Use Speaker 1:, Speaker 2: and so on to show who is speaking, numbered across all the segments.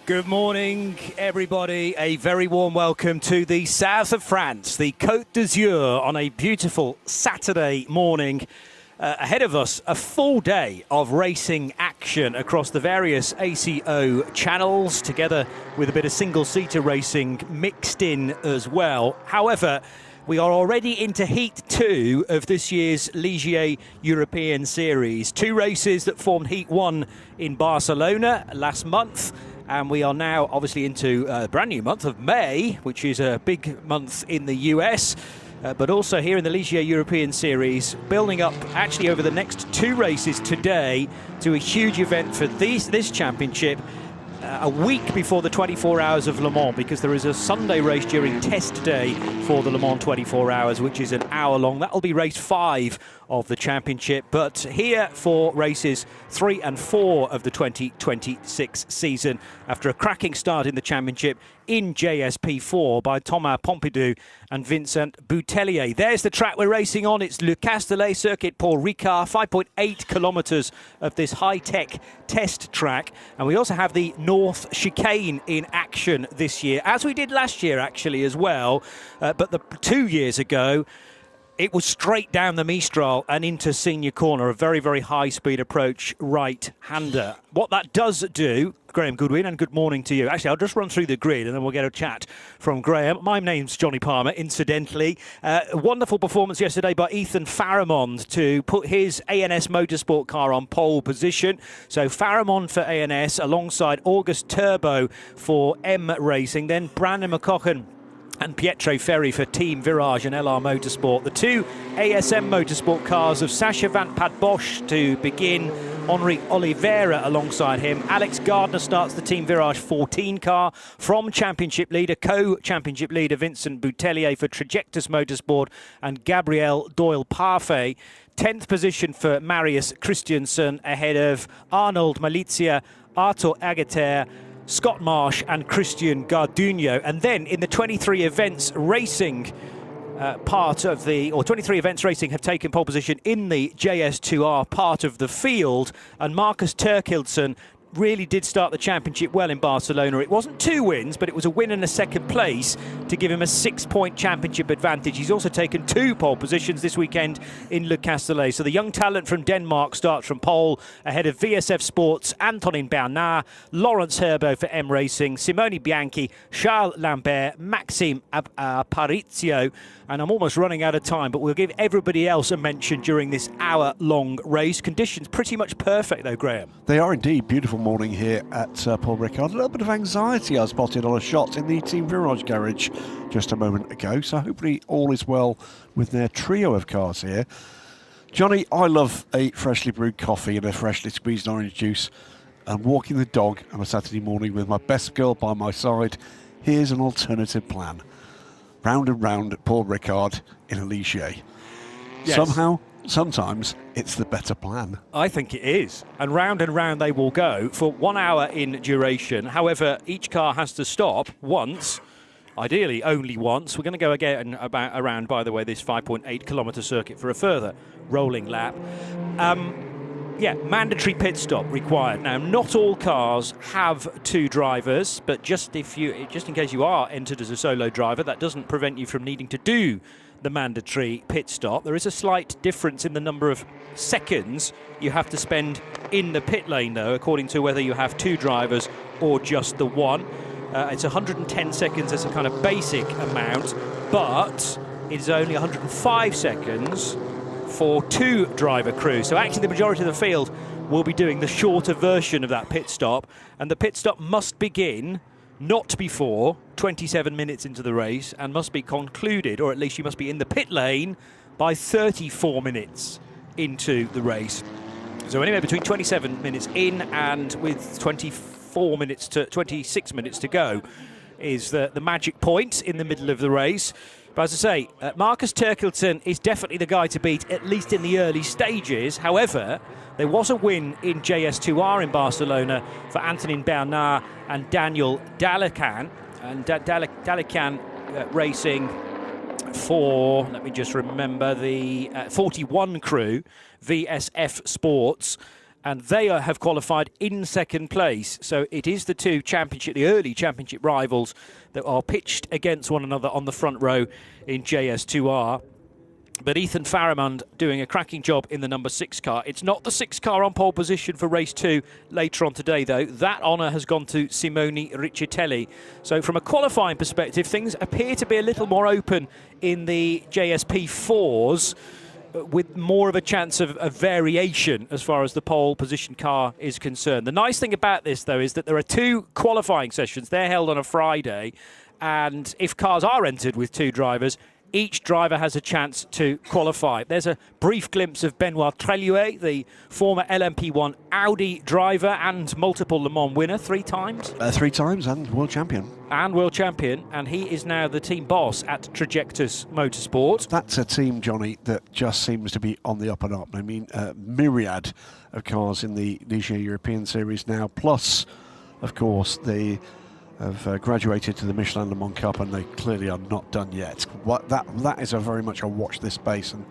Speaker 1: Good morning, everybody. A very warm welcome to the south of France, the Côte d'Azur, on a beautiful Saturday morning. Ahead of us, a full day of racing action across the various ACO channels, together with a bit of single-seater racing mixed in as well. However, we are already into Heat 2 of this year's Ligier European Series. Two races that formed Heat 1 in Barcelona last month. And we are now obviously into a brand new month of May, which is a big month in the US, but also here in the Ligier European Series, building up actually over the next two races today to a huge event for this championship, a week before the 24 Hours of Le Mans, because there is a Sunday race during test day for the Le Mans 24 Hours, which is an hour long. That'll be race 5 of the championship. But here for races 3 and 4 of the 2026 season, after a cracking start in the championship in JS P4 by Thomas Pompidou and Vincent Boutellier. There's the track we're racing on. It's Le Castellet Circuit Paul Ricard, 5.8 kilometres of this high-tech test track. And we also have the North Chicane in action this year, as we did last year actually as well. But 2 years ago, it was straight down the Mistral and into Senior Corner, a very, very high-speed approach right-hander. What that does do, Graham Goodwin, and good morning to you. Actually, I'll just run through the grid and then we'll get a chat from Graham. My name's Johnny Palmer, incidentally. A wonderful performance yesterday by Ethan Faramond to put his ANS Motorsport car on pole position. So Faramond for ANS alongside August Turbo for M Racing. Then Brandon McCochen and Pietro Ferri for Team Virage and LR Motorsport. The two ASM Motorsport cars of Sacha Van Pad Bosch to begin. Henri Oliveira alongside him. Alex Gardner starts the Team Virage 14 car from Championship leader, co-Championship leader Vincent Boutellier for Trajectus Motorsport and Gabriel Doyle-Parfait. 10th position for Marius Christiansen ahead of Arnold Malizia, Arthur Agater, Scott Marsh and Christian Garduño. And then in the 23 events racing 23 events racing have taken pole position in the JS2 R part of the field, and Marcus Terkildsen really did start the championship well in Barcelona. It wasn't 2 wins, but it was a win and a second place to give him a 6-point championship advantage. He's also taken 2 pole positions this weekend in Le Castellet. So the young talent from Denmark starts from pole ahead of VSF Sports, Antonin Bernard, Lawrence Herbo for M Racing, Simone Bianchi, Charles Lambert, Maxime Aparicio. And I'm almost running out of time, but we'll give everybody else a mention during this hour-long race. Conditions pretty much perfect, though, Graham.
Speaker 2: They are indeed. Beautiful morning here at Paul Ricard. A little bit of anxiety I spotted on a shot in the Team Virage garage just a moment ago. So hopefully all is well with their trio of cars here. Johnny, I love a freshly brewed coffee and a freshly squeezed orange juice. And walking the dog on a Saturday morning with my best girl by my side. Here's an alternative plan. Round and round at Paul Ricard in a Ligier. Yes. Somehow, sometimes, it's the better plan.
Speaker 1: I think it is. And round they will go for 1 hour in duration. However, each car has to stop once, ideally only once. We're going to go again around, by the way, this 5.8 kilometre circuit for a further rolling lap. Mandatory pit stop required. Now, not all cars have 2 drivers, but just in case you are entered as a solo driver, that doesn't prevent you from needing to do the mandatory pit stop. There is a slight difference in the number of seconds you have to spend in the pit lane, though, according to whether you have 2 drivers or just the one. It's 110 seconds as a kind of basic amount, but it's only 105 seconds for 2 driver crew. So actually the majority of the field will be doing the shorter version of that pit stop, and the pit stop must begin not before 27 minutes into the race and must be concluded, or at least you must be in the pit lane by 34 minutes into the race. So anywhere between 27 minutes in and with 26 minutes to go is the magic point in the middle of the race. But as I say, Marcus Terkildsen is definitely the guy to beat, at least in the early stages. However, there was a win in JS2 R in Barcelona for Antonin Bernard and Daniel Dalecan. And Dalecan racing for, let me just remember, the 41 crew, VSF Sports. and they have qualified in second place. So it is the early championship rivals that are pitched against one another on the front row in JS2 R. But Ethan Faramond doing a cracking job in the number 6 car. It's not the 6 car on pole position for race 2 later on today, though. That honour has gone to Simone Riccitelli. So from a qualifying perspective, things appear to be a little more open in the JS P4s, with more of a chance of variation as far as the pole position car is concerned. The nice thing about this, though, is that there are 2 qualifying sessions. They're held on a Friday, and if cars are entered with 2 drivers, each driver has a chance to qualify. There's a brief glimpse of Benoit Treluet, the former LMP1 Audi driver and multiple Le Mans winner 3 times.
Speaker 2: 3 times and world champion.
Speaker 1: And he is now the team boss at Trajectus Motorsport.
Speaker 2: That's a team, Johnny, that just seems to be on the up and up. I mean, myriad of cars in the Ligier European Series now, plus, of course, they have graduated to the Michelin Le Mans Cup, and they clearly are not done yet. That is very much a watch this space, and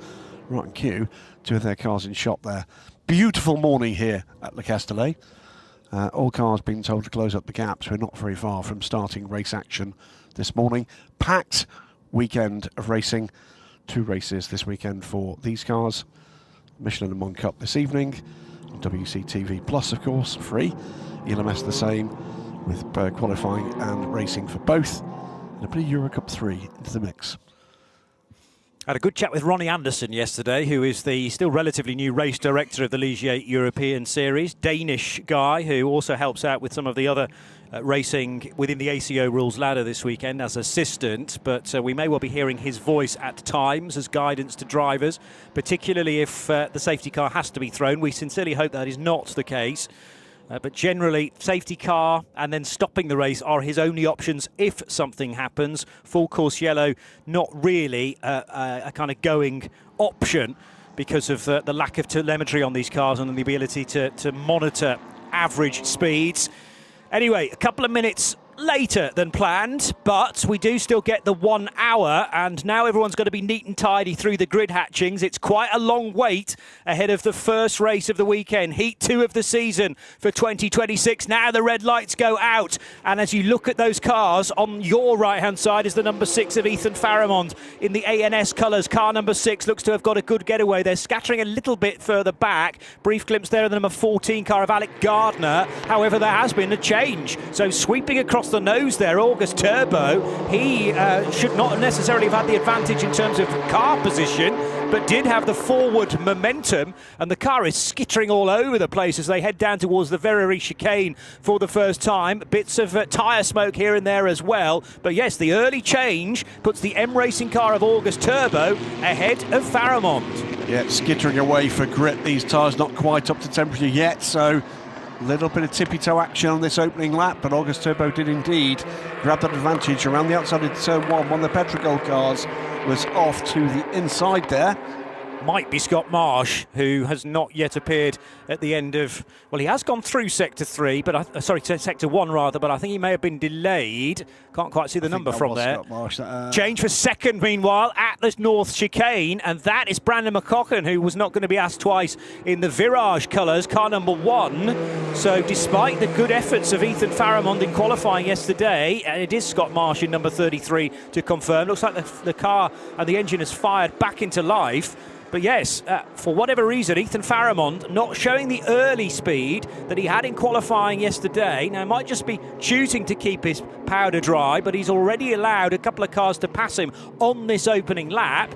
Speaker 2: right in queue, 2 of their cars in shop there. Beautiful morning here at Le Castellet. All cars being told to close up the gaps. We're not very far from starting race action this morning. Packed weekend of racing. 2 races this weekend for these cars. Michelin Le Mans Cup this evening. WCTV Plus, of course, free. ELMS the same, with qualifying and racing for both, and a bit of Eurocup 3 into the mix.
Speaker 1: I had a good chat with Ronnie Anderson yesterday, who is the still relatively new race director of the Ligier European Series. Danish guy who also helps out with some of the other racing within the ACO rules ladder this weekend as assistant. But we may well be hearing his voice at times as guidance to drivers, particularly if the safety car has to be thrown. We sincerely hope that is not the case. But generally, safety car and then stopping the race are his only options if something happens. Full course yellow, not really a kind of going option because of the lack of telemetry on these cars and the ability to monitor average speeds. Anyway, a couple of minutes later than planned, but we do still get the 1 hour, and now everyone's got to be neat and tidy through the grid hatchings. It's quite a long wait ahead of the first race of the weekend, Heat 2 of the season for 2026. Now the red lights go out, and as you look at those cars, on your right-hand side is the number 6 of Ethan Faramond in the ANS colours. Car number 6 looks to have got a good getaway. They're scattering a little bit further back. Brief glimpse there of the number 14 car of Alec Gardner. However, there has been a change. So sweeping across the nose there, August Turbo. He should not necessarily have had the advantage in terms of car position, but did have the forward momentum, and the car is skittering all over the place as they head down towards the Verrerie chicane for the first time. Bits of tyre smoke here and there as well, but yes, the early change puts the M Racing car of August Turbo ahead of Faramond.
Speaker 2: Yeah, skittering away for grit. These tyres not quite up to temperature yet, so a little bit of tippy-toe action on this opening lap, but August Turbo did indeed grab that advantage around the outside of turn 1. One of the Petrogold cars was off to the inside there.
Speaker 1: Might be Scott Marsh, who has not yet appeared at the end of, well, he has gone through sector 3, but sector 1 rather, but I think he may have been delayed. Can't quite see the number from there.
Speaker 2: Scott Marsh,
Speaker 1: Change for second, meanwhile, at the North chicane, and that is Brandon McCocken, who was not going to be asked twice in the Virage colours, car number 1. So despite the good efforts of Ethan Faramond in qualifying yesterday, and it is Scott Marsh in number 33 to confirm. Looks like the car and the engine has fired back into life. But yes, for whatever reason, Ethan Faramond not showing the early speed that he had in qualifying yesterday. Now, it might just be choosing to keep his powder dry, but he's already allowed a couple of cars to pass him on this opening lap.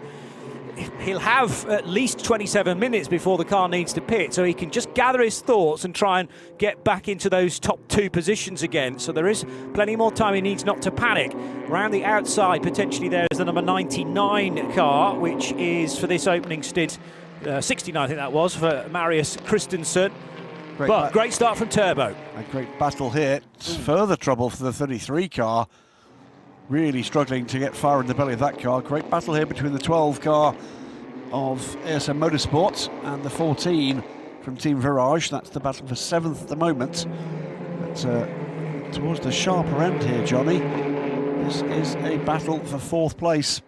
Speaker 1: He'll have at least 27 minutes before the car needs to pit, so he can just gather his thoughts and try and get back into those top 2 positions again. So there is plenty more time. He needs not to panic. Around the outside, potentially, there is the number 99 car, which is for this opening stint, 69, I think that was, for Marius Christensen. Great start from Turbo.
Speaker 2: A great battle here. It's further trouble for the 33 car. Really struggling to get far in the belly of that car. Great battle here between the 12 car of ASM Motorsports and the 14 from Team Virage. That's the battle for 7th at the moment. But towards the sharper end here, Johnny, this is a battle for 4th place.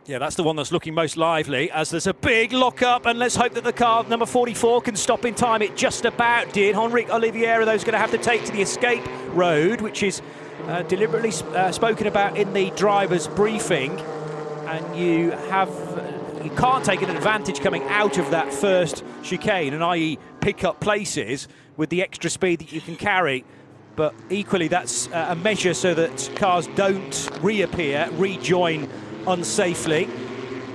Speaker 1: Yeah, that's the one that's looking most lively, as there's a big lock-up, and let's hope that the car, number 44, can stop in time. It just about did. Henrik Olivier, those going to have to take to the escape road, which is deliberately spoken about in the driver's briefing. And you can't take an advantage coming out of that first chicane, and i.e. pick up places with the extra speed that you can carry. But equally, that's a measure so that cars don't rejoin unsafely.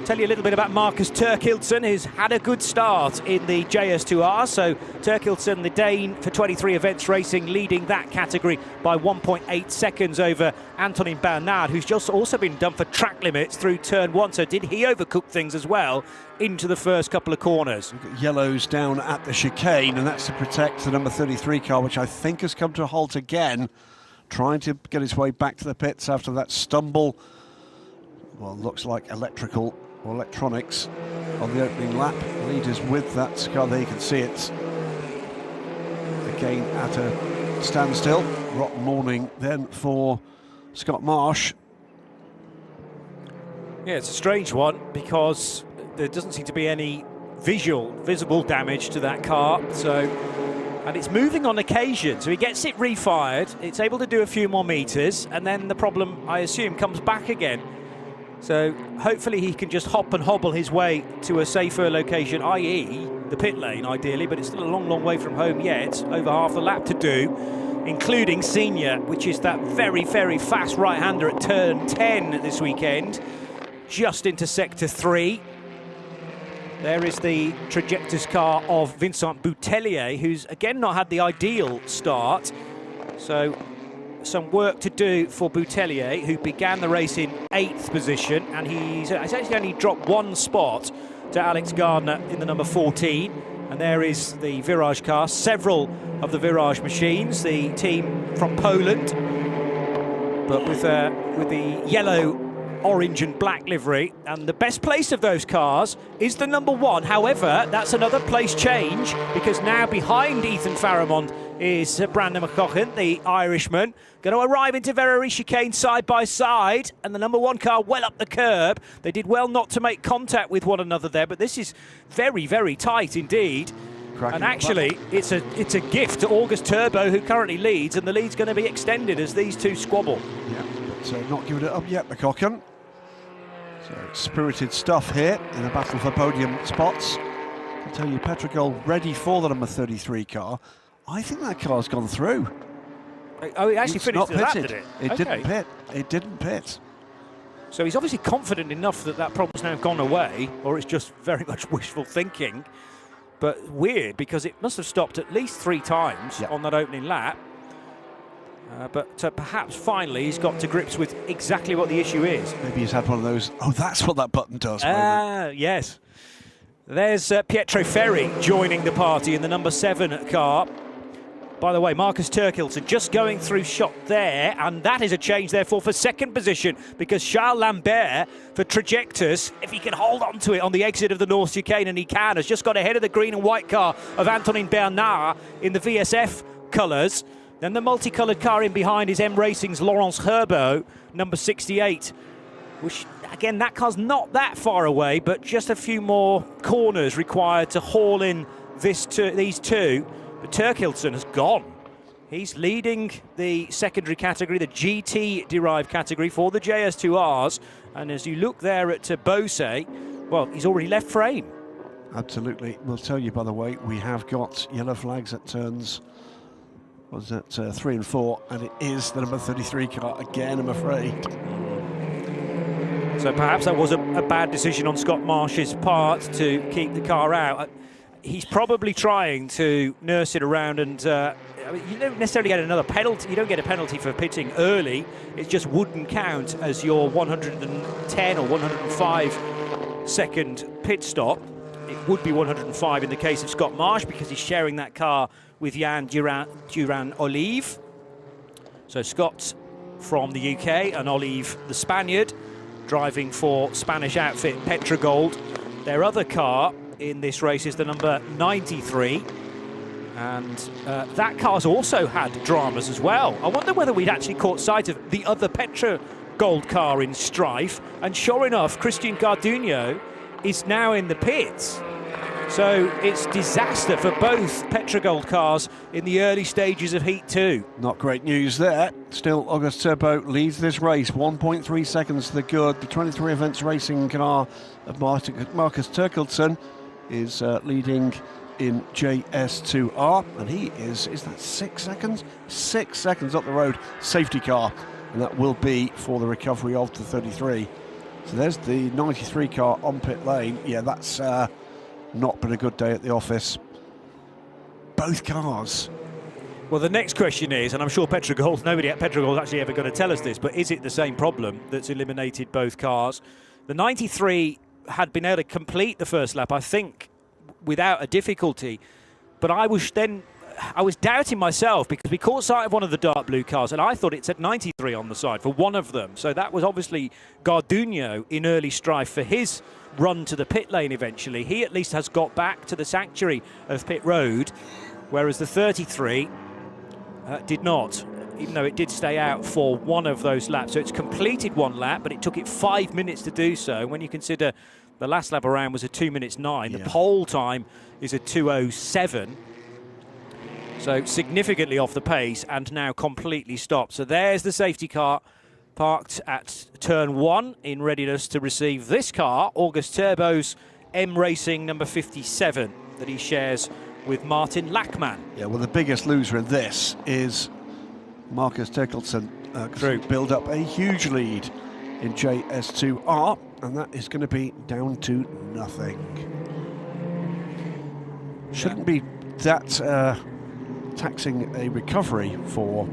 Speaker 1: Tell you a little bit about Marcus Terkildsen, who's had a good start in the JS2 R. So Terkildsen, the Dane for 23 events racing, leading that category by 1.8 seconds over Antonin Bernard, who's just also been done for track limits through turn 1. So did he overcook things as well into the first couple of corners?
Speaker 2: We've got yellows down at the chicane, and that's to protect the number 33 car, which I think has come to a halt again, trying to get its way back to the pits after that stumble. Well, looks like electrical or electronics on the opening lap. Leaders with that car there, you can see it again at a standstill. Rotten morning then for Scott Marsh.
Speaker 1: Yeah, it's a strange one because there doesn't seem to be any visible damage to that car. And it's moving on occasion, so he gets it refired, it's able to do a few more meters, and then the problem, I assume, comes back again. So hopefully he can just hop and hobble his way to a safer location, i.e. the pit lane, ideally, but it's still a long way from home yet. Over half the lap to do, including Senior, which is that very fast right-hander at turn 10 this weekend, just into sector 3. There is the trajector's car of Vincent Boutellier, who's again not had the ideal start. So some work to do for Boutellier, who began the race in 8th position, and he's actually only dropped one spot to Alex Gardner in the number 14. And there is the Virage car, several of the Virage machines, the team from Poland, but with the yellow, orange and black livery, and the best place of those cars is the number 1. However, that's another place change, because now behind Ethan Faramond is Brandon McCochen, the Irishman, going to arrive into Verrerie chicane side by side, and the number 1 car well up the curb. They did well not to make contact with one another there, but this is very tight indeed. And actually, it's a gift to August Turbo, who currently leads, and the lead's going to be extended as these two squabble.
Speaker 2: Yeah, but not giving it up yet, McCochen. So spirited stuff here in the battle for podium spots. I tell you, Petrogol ready for the number 33 car. I think that car's gone through.
Speaker 1: Oh, it actually finished the lap, did it?
Speaker 2: It didn't pit. It didn't pit.
Speaker 1: So he's obviously confident enough that that problem's now gone away, or it's just very much wishful thinking. But weird, because it must have stopped at least 3 times on that opening lap. But perhaps finally he's got to grips with exactly what the issue is.
Speaker 2: Maybe he's had one of those, oh, that's what that button does.
Speaker 1: Yes. There's Pietro Ferri joining the party in the number 7 car. By the way, Marcus Terkildsen just going through shot there, and that is a change, therefore, for 2nd position, because Charles Lambert for Trajectus, if he can hold on to it on the exit of the North Chicane, and he can, has just got ahead of the green and white car of Antonin Bernard in the VSF colours. Then the multicoloured car in behind is M Racing's Laurence Herbeau, number 68, which, again, that car's not that far away, but just a few more corners required to haul in these two. But Terkildsen has gone. He's leading the secondary category, the GT-derived category for the JS2Rs. And as you look there at Bose, well, he's already left frame.
Speaker 2: Absolutely. We'll tell you, by the way, we have got yellow flags at turns, was it 3 and 4, and it is the number 33 car again, I'm afraid.
Speaker 1: So perhaps that was a bad decision on Scott Marsh's part to keep the car out. He's probably trying to nurse it around, and you don't necessarily get another penalty. You don't get a penalty for pitting early. It just wouldn't count as your 110 or 105 second pit stop. It would be 105 in the case of Scott Marsh, because he's sharing that car with Jan Duran Olive. So Scott from the UK and Olive, the Spaniard, driving for Spanish outfit Petrogold. Their other car in this race is the number 93, and that car's also had dramas as well. I wonder whether we'd actually caught sight of the other gold car in strife. And sure enough, Christian Garduño is now in the pits. So it's disaster for both Petrogold cars in the early stages of Heat 2.
Speaker 2: Not great news there. Still, August Turbo leads this race, 1.3 seconds to the good. The 23 events racing car of Marcus Turkildsen is leading in JS2 R, and he is that 6 seconds? 6 seconds up the road, safety car, and that will be for the recovery of the 33. So there's the 93 car on pit lane. Yeah, that's not been a good day at the office. Both cars.
Speaker 1: Well, the next question is, and I'm sure nobody at Petrogold is actually ever going to tell us this, but is it the same problem that's eliminated both cars? The 93 had been able to complete the first lap, I think, without a difficulty, but I was doubting myself because we caught sight of one of the dark blue cars and I thought it said 93 on the side for one of them. So that was obviously Garduño in early strife for his run to the pit lane eventually. He at least has got back to the sanctuary of pit road, whereas the 33 did not, even though it did stay out for one of those laps. So it's completed one lap, but it took it 5 minutes to do so. When you consider the last lap around was a 2 minutes 9, the pole time is a 2:07. So significantly off the pace and now completely stopped. So there's the safety car parked at turn 1 in readiness to receive this car, August Turbo's M Racing number 57 that he shares with Martin Lachmann.
Speaker 2: Yeah, well, the biggest loser in this is Marcus Turkildsen, who build up a huge lead in JS2R, and that is going to be down to nothing. Shouldn't be that taxing a recovery for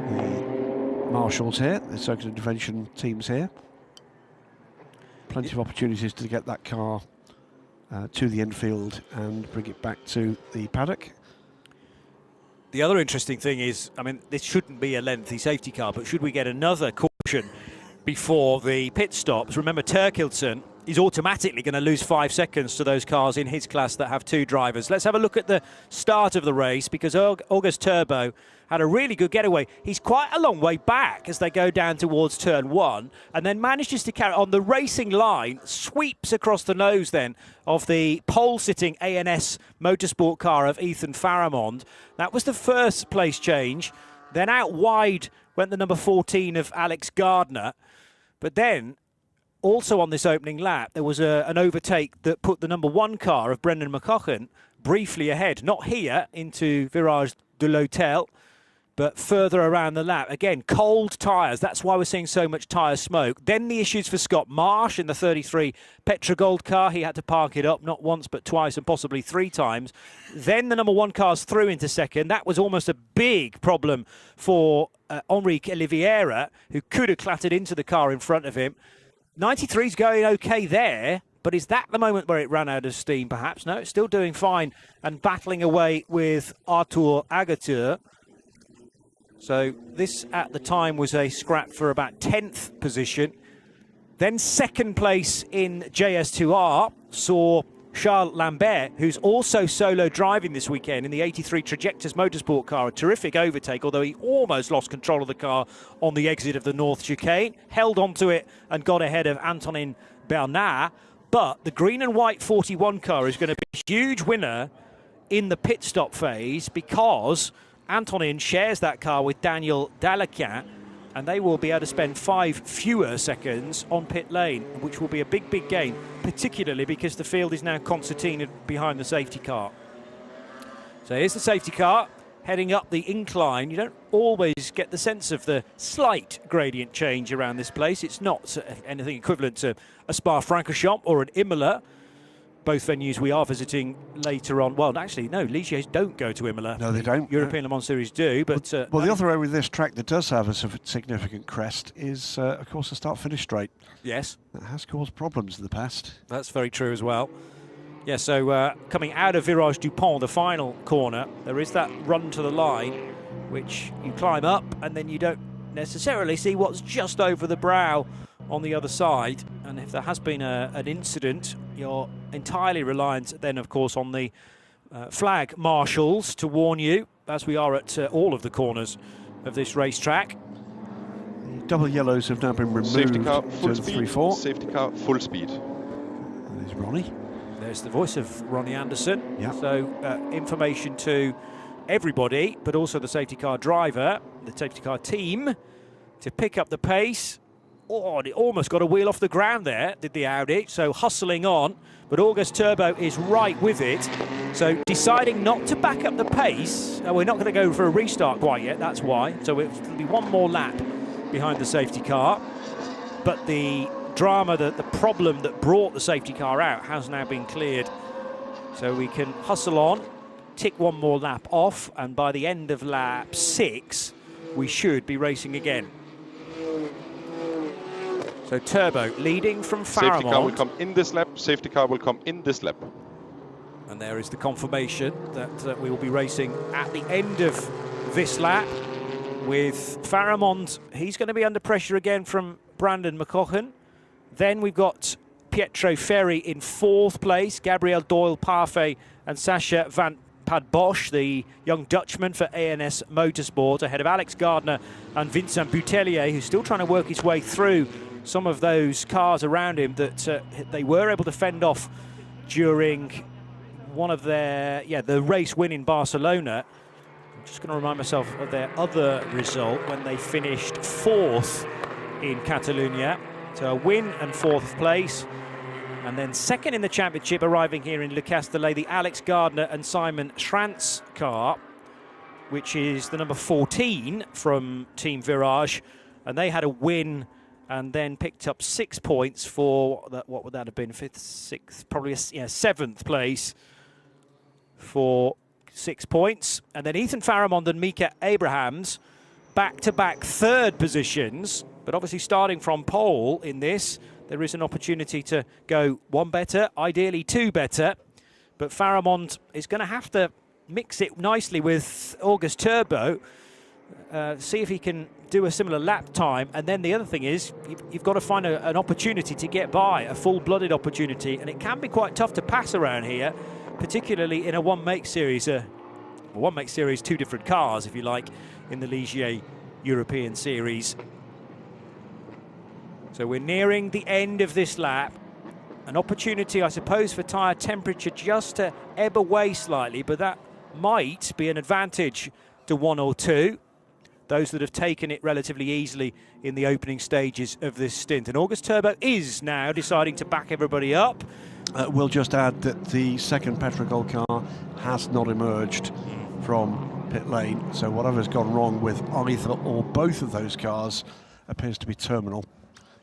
Speaker 2: the marshals here, the circuit intervention teams here. Plenty of opportunities to get that car to the infield and bring it back to the paddock.
Speaker 1: The other interesting thing is, I mean, this shouldn't be a lengthy safety car, but should we get another caution before the pit stops? Remember, Turkildsen is automatically going to lose 5 seconds to those cars in his class that have two drivers. Let's have a look at the start of the race, because August Turbo had a really good getaway. He's quite a long way back as they go down towards turn 1, and then manages to carry on the racing line, sweeps across the nose then of the pole-sitting ANS motorsport car of Ethan Faramond. That was the first place change. Then out wide went the number 14 of Alex Gardner. But then, also on this opening lap, there was an overtake that put the number 1 car of Brendan McCauchen briefly ahead. Not here into Virage de l'Hôtel, but further around the lap. Again, cold tyres. That's why we're seeing so much tyre smoke. Then the issues for Scott Marsh in the 33 Petrogold car. He had to park it up not once but twice and possibly 3 times. Then the number 1 car's through into second. That was almost a big problem for Enrique Oliveira, who could have clattered into the car in front of him. 93's going okay there, but is that the moment where it ran out of steam perhaps? No, it's still doing fine and battling away with Artur Agatur. So this at the time was a scrap for about 10th position. Then second place in JS2R saw Charles Lambert, who's also solo driving this weekend in the 83 Trajectus Motorsport car. A terrific overtake, although he almost lost control of the car on the exit of the North Chicane. Held onto it and got ahead of Antonin Bernard. But the green and white 41 car is going to be a huge winner in the pit stop phase, because Antonin shares that car with Daniel Dalacan, and they will be able to spend 5 fewer seconds on pit lane, which will be a big, big gain, particularly because the field is now concertinaed behind the safety car. So here's the safety car heading up the incline. You don't always get the sense of the slight gradient change around this place. It's not anything equivalent to a Spa-Francorchamps or an Imola. Both venues we are visiting later on. Well, actually, no, Ligiers don't go to Imola.
Speaker 2: No, they don't.
Speaker 1: European Le Mans Series do, but...
Speaker 2: well, the other area with this track that does have a significant crest is, of course, the start-finish straight.
Speaker 1: Yes.
Speaker 2: That has caused problems in the past.
Speaker 1: That's very true as well. Yeah, so coming out of Virage du Pont, the final corner, there is that run to the line, which you climb up, and then you don't necessarily see what's just over the brow on the other side. And if there has been an incident, you're entirely reliant then, of course, on the flag marshals to warn you, as we are at all of the corners of this racetrack.
Speaker 2: The double yellows have now been removed.
Speaker 3: Safety car, full
Speaker 2: to
Speaker 3: speed.
Speaker 2: 3-4.
Speaker 3: Safety car, full speed.
Speaker 2: There's Ronnie.
Speaker 1: There's the voice of Ronnie Anderson.
Speaker 2: Yeah.
Speaker 1: So information to everybody, but also the safety car driver, the safety car team, to pick up the pace. Oh, and it almost got a wheel off the ground there, did the Audi. So hustling on, but August Turbo is right with it. So deciding not to back up the pace. We're not going to go for a restart quite yet, that's why. So it'll be one more lap behind the safety car. But the drama, the problem that brought the safety car out has now been cleared. So we can hustle on, tick one more lap off, and by the end of lap 6, we should be racing again. So Turbo leading from Faramond.
Speaker 3: Safety car will come in this lap. Safety car will come in this lap.
Speaker 1: And there is the confirmation that we will be racing at the end of this lap with Faramond. He's going to be under pressure again from Brandon McCaughey. Then we've got Pietro Ferri in 4th place, Gabriel Doyle-Parfait and Sacha van Pad Bosch, the young Dutchman for ANS Motorsport, ahead of Alex Gardner and Vincent Boutellier, who's still trying to work his way through some of those cars around him that they were able to fend off during one of their, the race win in Barcelona. I'm just going to remind myself of their other result when they finished 4th in Catalonia. So a win and 4th place. And then 2nd in the championship, arriving here in Le Castellet, the Alex Gardner and Simon Schrantz car, which is the number 14 from Team Virage. And they had a win and then picked up 6 points for, what would that have been, 5th, 6th, probably 7th place for 6 points. And then Ethan Faramond and Mika Abrahams, back-to-back 3rd positions, but obviously starting from pole in this, there is an opportunity to go 1 better, ideally 2 better, but Faramond is going to have to mix it nicely with August Turbo, see if he can do a similar lap time. And then the other thing is you've got to find an opportunity to get by, a full-blooded opportunity, and it can be quite tough to pass around here, particularly in a one-make series, 2 different cars, if you like, in the Ligier European Series. So we're nearing the end of this lap. An opportunity, I suppose, for tyre temperature just to ebb away slightly, but that might be an advantage to 1 or 2. Those that have taken it relatively easily in the opening stages of this stint. And August Turbo is now deciding to back everybody up.
Speaker 2: We'll just add that the second Petrogol car has not emerged from pit lane, so whatever's gone wrong with either or both of those cars appears to be terminal.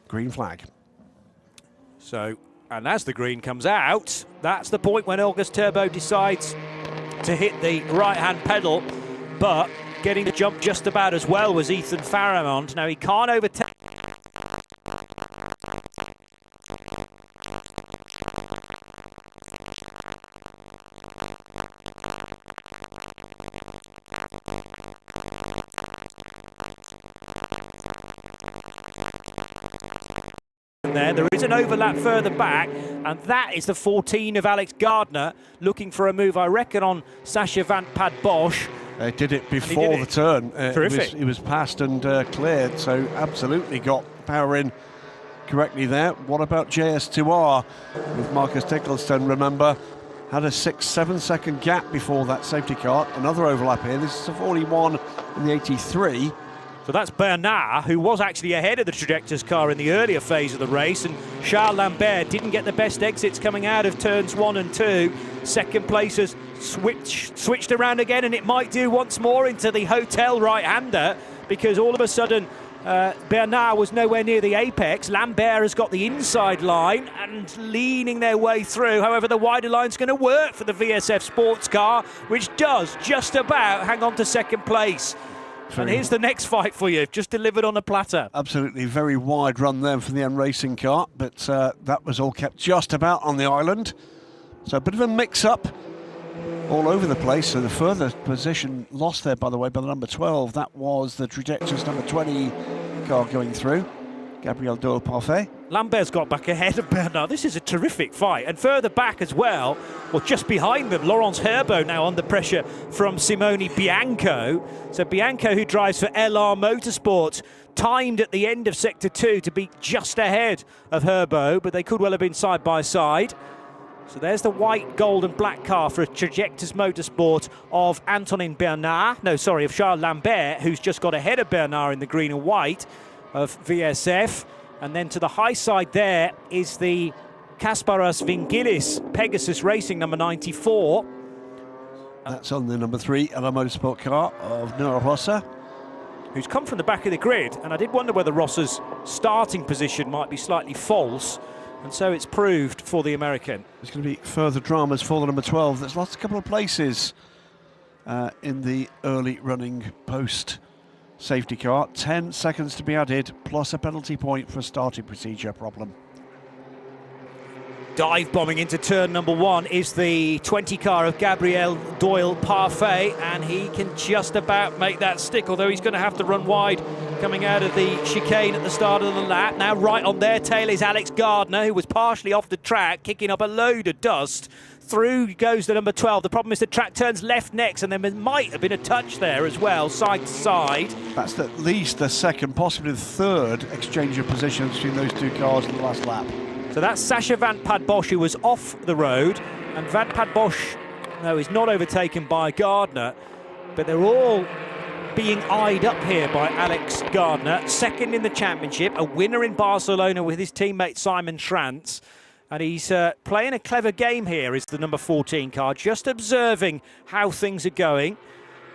Speaker 2: Green flag.
Speaker 1: So, and as the green comes out, that's the point when August Turbo decides to hit the right-hand pedal, but getting the jump just about as well was Ethan Faramond. Now he can't overtake. There is an overlap further back, and that is the 14 of Alex Gardner looking for a move, I reckon, on Sacha van Pad Bosch.
Speaker 2: Did it before the turn.
Speaker 1: Terrific.
Speaker 2: He was passed and cleared, so absolutely got power in correctly there. What about JS2 R with Marcus Ticklestone? Remember, had a 6-7 second gap before that safety car. Another overlap here. This is a 41 in the 83.
Speaker 1: So that's Bernard, who was actually ahead of the Trajectors car in the earlier phase of the race, and Charles Lambert didn't get the best exits coming out of turns 1 and 2. Second place has switched around again, and it might do once more into the hotel right-hander, because all of a sudden Bernard was nowhere near the apex. Lambert has got the inside line and leaning their way through. However, the wider line's going to work for the VSF sports car, which does just about hang on to second place. And here's the next fight for you, just delivered on a platter.
Speaker 2: Absolutely, very wide run there for the M Racing car, but that was all kept just about on the island. So a bit of a mix-up all over the place. So the further position lost there, by the way, by the number 12. That was the Trajectors number 20 car going through, Gabriel Doyle-Parfait.
Speaker 1: Lambert's got back ahead of Bernard. This is a terrific fight. And further back as well, or just behind them, Laurence Herbeau now under pressure from Simone Bianco. So Bianco, who drives for LR Motorsport, timed at the end of Sector 2 to be just ahead of Herbo, but they could well have been side by side. So there's the white, gold and black car for Trajectus Motorsport of Antonin Bernard. No, sorry, of Charles Lambert, who's just got ahead of Bernard in the green and white of VSF. And then to the high side there is the Kasparas Vingilis Pegasus Racing number 94.
Speaker 2: That's on the number 3 LR Motorsport car of Noah Rossa,
Speaker 1: who's come from the back of the grid. And I did wonder whether Rossa's starting position might be slightly false. And so it's proved for the American.
Speaker 2: There's going to be further dramas for the number 12. There's lost a couple of places in the early running post safety car. 10 seconds to be added, plus a penalty point for a starting procedure problem.
Speaker 1: Dive bombing into turn number 1 is the 20 car of Gabriel Doyle Parfait, and he can just about make that stick, although he's going to have to run wide coming out of the chicane at the start of the lap. Now right on their tail is Alex Gardner, who was partially off the track, kicking up a load of dust. Through goes the number 12. The problem is the track turns left next, and there might have been a touch there as well, side to side.
Speaker 2: That's at least the second, possibly the third exchange of positions between those two cars in the last lap.
Speaker 1: So that's Sacha Van Padbosch, who was off the road, and Van Padbosch, no, is not overtaken by Gardner, but they're all being eyed up here by Alex Gardner, second in the championship, a winner in Barcelona with his teammate Simon Schrantz, and he's playing a clever game here, is the number 14 car, just observing how things are going.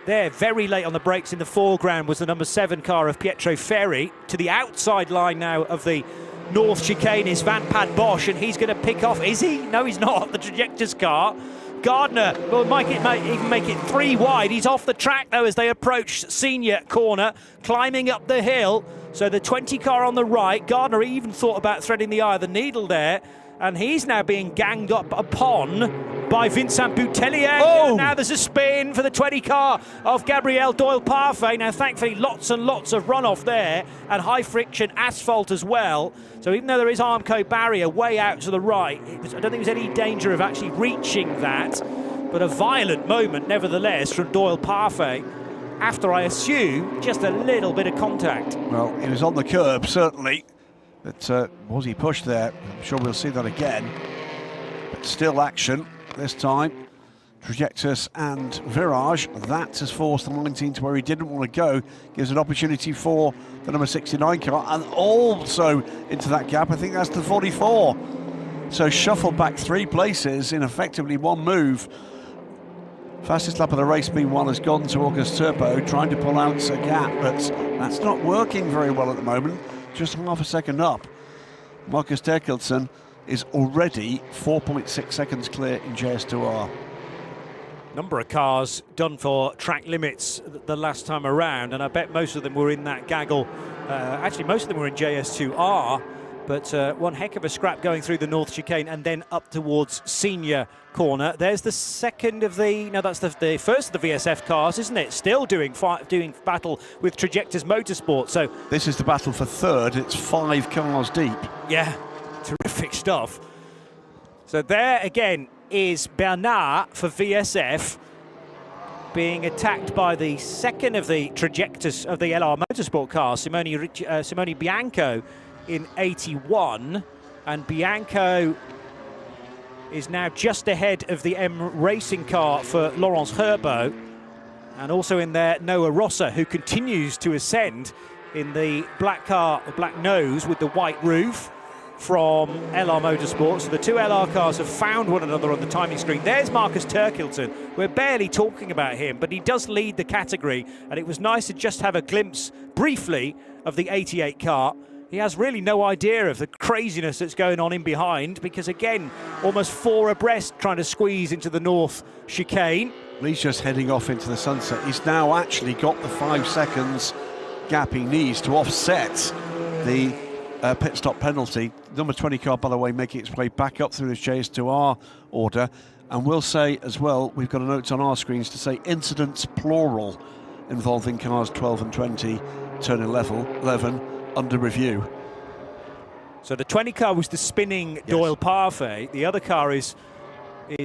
Speaker 1: There, very late on the brakes in the foreground, was the number 7 car of Pietro Ferri. To the outside line now of the North chicane is Van Padbosch, and he's going to pick off. Is he? No, he's not. The Trajectus car. Gardner will even make it 3 wide. He's off the track, though, as they approach senior corner, climbing up the hill. So the 20 car on the right, Gardner even thought about threading the eye of the needle there, and he's now being ganged up upon by Vincent Boutelier.
Speaker 2: Oh!
Speaker 1: Now there's a spin for the 20 car of Gabriel Doyle Parfait. Now, thankfully, lots and lots of runoff there, and high friction asphalt as well. So even though there is Armco barrier way out to the right, I don't think there's any danger of actually reaching that. But a violent moment, nevertheless, from Doyle Parfait, after, I assume, just a little bit of contact.
Speaker 2: Well, he was on the curb, certainly. But was he pushed there? I'm sure we'll see that again. But still action this time. Trajectus and Virage. That has forced the 19 to where he didn't want to go. Gives an opportunity for the number 69 car, and also into that gap. I think that's the 44. So shuffled back 3 places in effectively one move. Fastest lap of the race, meanwhile, has gone to August Turbo, trying to pull out a gap, but that's not working very well at the moment. Just half a second up. Marcus Terkelsen is already 4.6 seconds clear in JS2R.
Speaker 1: Number of cars done for track limits the last time around, and I bet most of them were in that gaggle. Actually, most of them were in JS2R, but one heck of a scrap going through the North chicane and then up towards senior corner. There's the second of the, no, that's the first of the VSF cars, isn't it? Still doing battle with Trajectus Motorsport. So
Speaker 2: this is the battle for third. It's 5 cars deep.
Speaker 1: Yeah, terrific stuff. So there again is Bernard for VSF, being attacked by the second of the Trajectus of the LR Motorsport car, Simone Bianco in 81, and Bianco is now just ahead of the M Racing car for Laurence Herbo, and also in there Noah Rossa, who continues to ascend in the black car, the black nose with the white roof from LR Motorsport. So the 2 LR cars have found one another on the timing screen. There's Marcus Terkelsen. We're barely talking about him, but he does lead the category, and it was nice to just have a glimpse briefly of the 88 car. He has really no idea of the craziness that's going on in behind, because again, almost 4 abreast trying to squeeze into the North chicane.
Speaker 2: He's just heading off into the sunset. He's now actually got the 5 seconds gap he needs to offset the pit stop penalty. Number 20 car, by the way, making its way back up through this JS2R order. And we'll say as well, we've got a note on our screens to say incidents plural involving cars 12 and 20, turn 11 under review.
Speaker 1: So the 20 car was the spinning Doyle Parfait. The other car is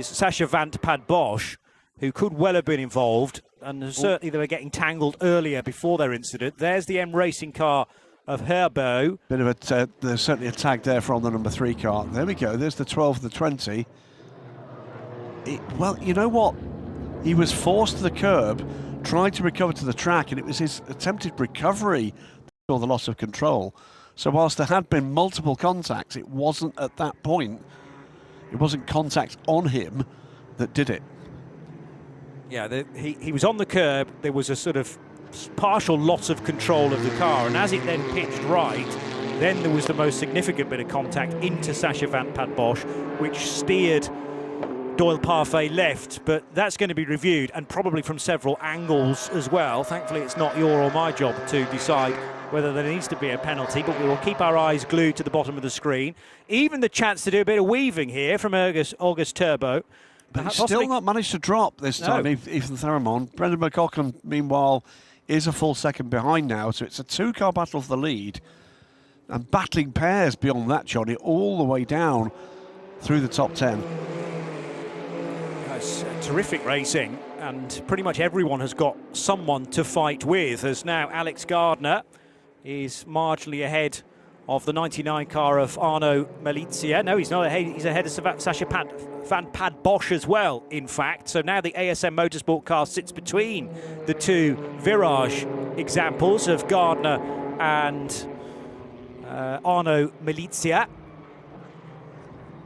Speaker 1: Sacha Van Padbosch, who could well have been involved, and certainly they were getting tangled earlier before their incident. There's the M Racing car of Herbo.
Speaker 2: Bit of a, there's certainly a tag there from the number 3 car. There we go, there's the 12, the 20. Well, you know what? He was forced to the curb, tried to recover to the track, and it was his attempted recovery that saw the loss of control. So whilst there had been multiple contacts, it wasn't at that point, it wasn't contact on him that did it.
Speaker 1: Yeah, he was on the curb. There was a sort of partial loss of control of the car, and as it then pitched right, then there was the most significant bit of contact into Sacha van Padbosch, which steered Doyle Parfait left, but that's going to be reviewed, and probably from several angles as well. Thankfully, it's not your or my job to decide whether there needs to be a penalty, but we will keep our eyes glued to the bottom of the screen. Even the chance to do a bit of weaving here from August Turbo.
Speaker 2: But he's still not managed to drop this time, Ethan Theramond. Brendan McCocken, meanwhile, is a full second behind now, so it's a 2-car battle for the lead. And battling pairs beyond that, Johnny, all the way down through the top 10.
Speaker 1: It's terrific racing, and pretty much everyone has got someone to fight with, as now Alex Gardner is marginally ahead of the 99 car of Arno Malizia. No, he's not ahead. He's ahead of Sacha van Padbosch as well, in fact. So now the ASM Motorsport car sits between the two Virage examples of Gardner and Arno Malizia.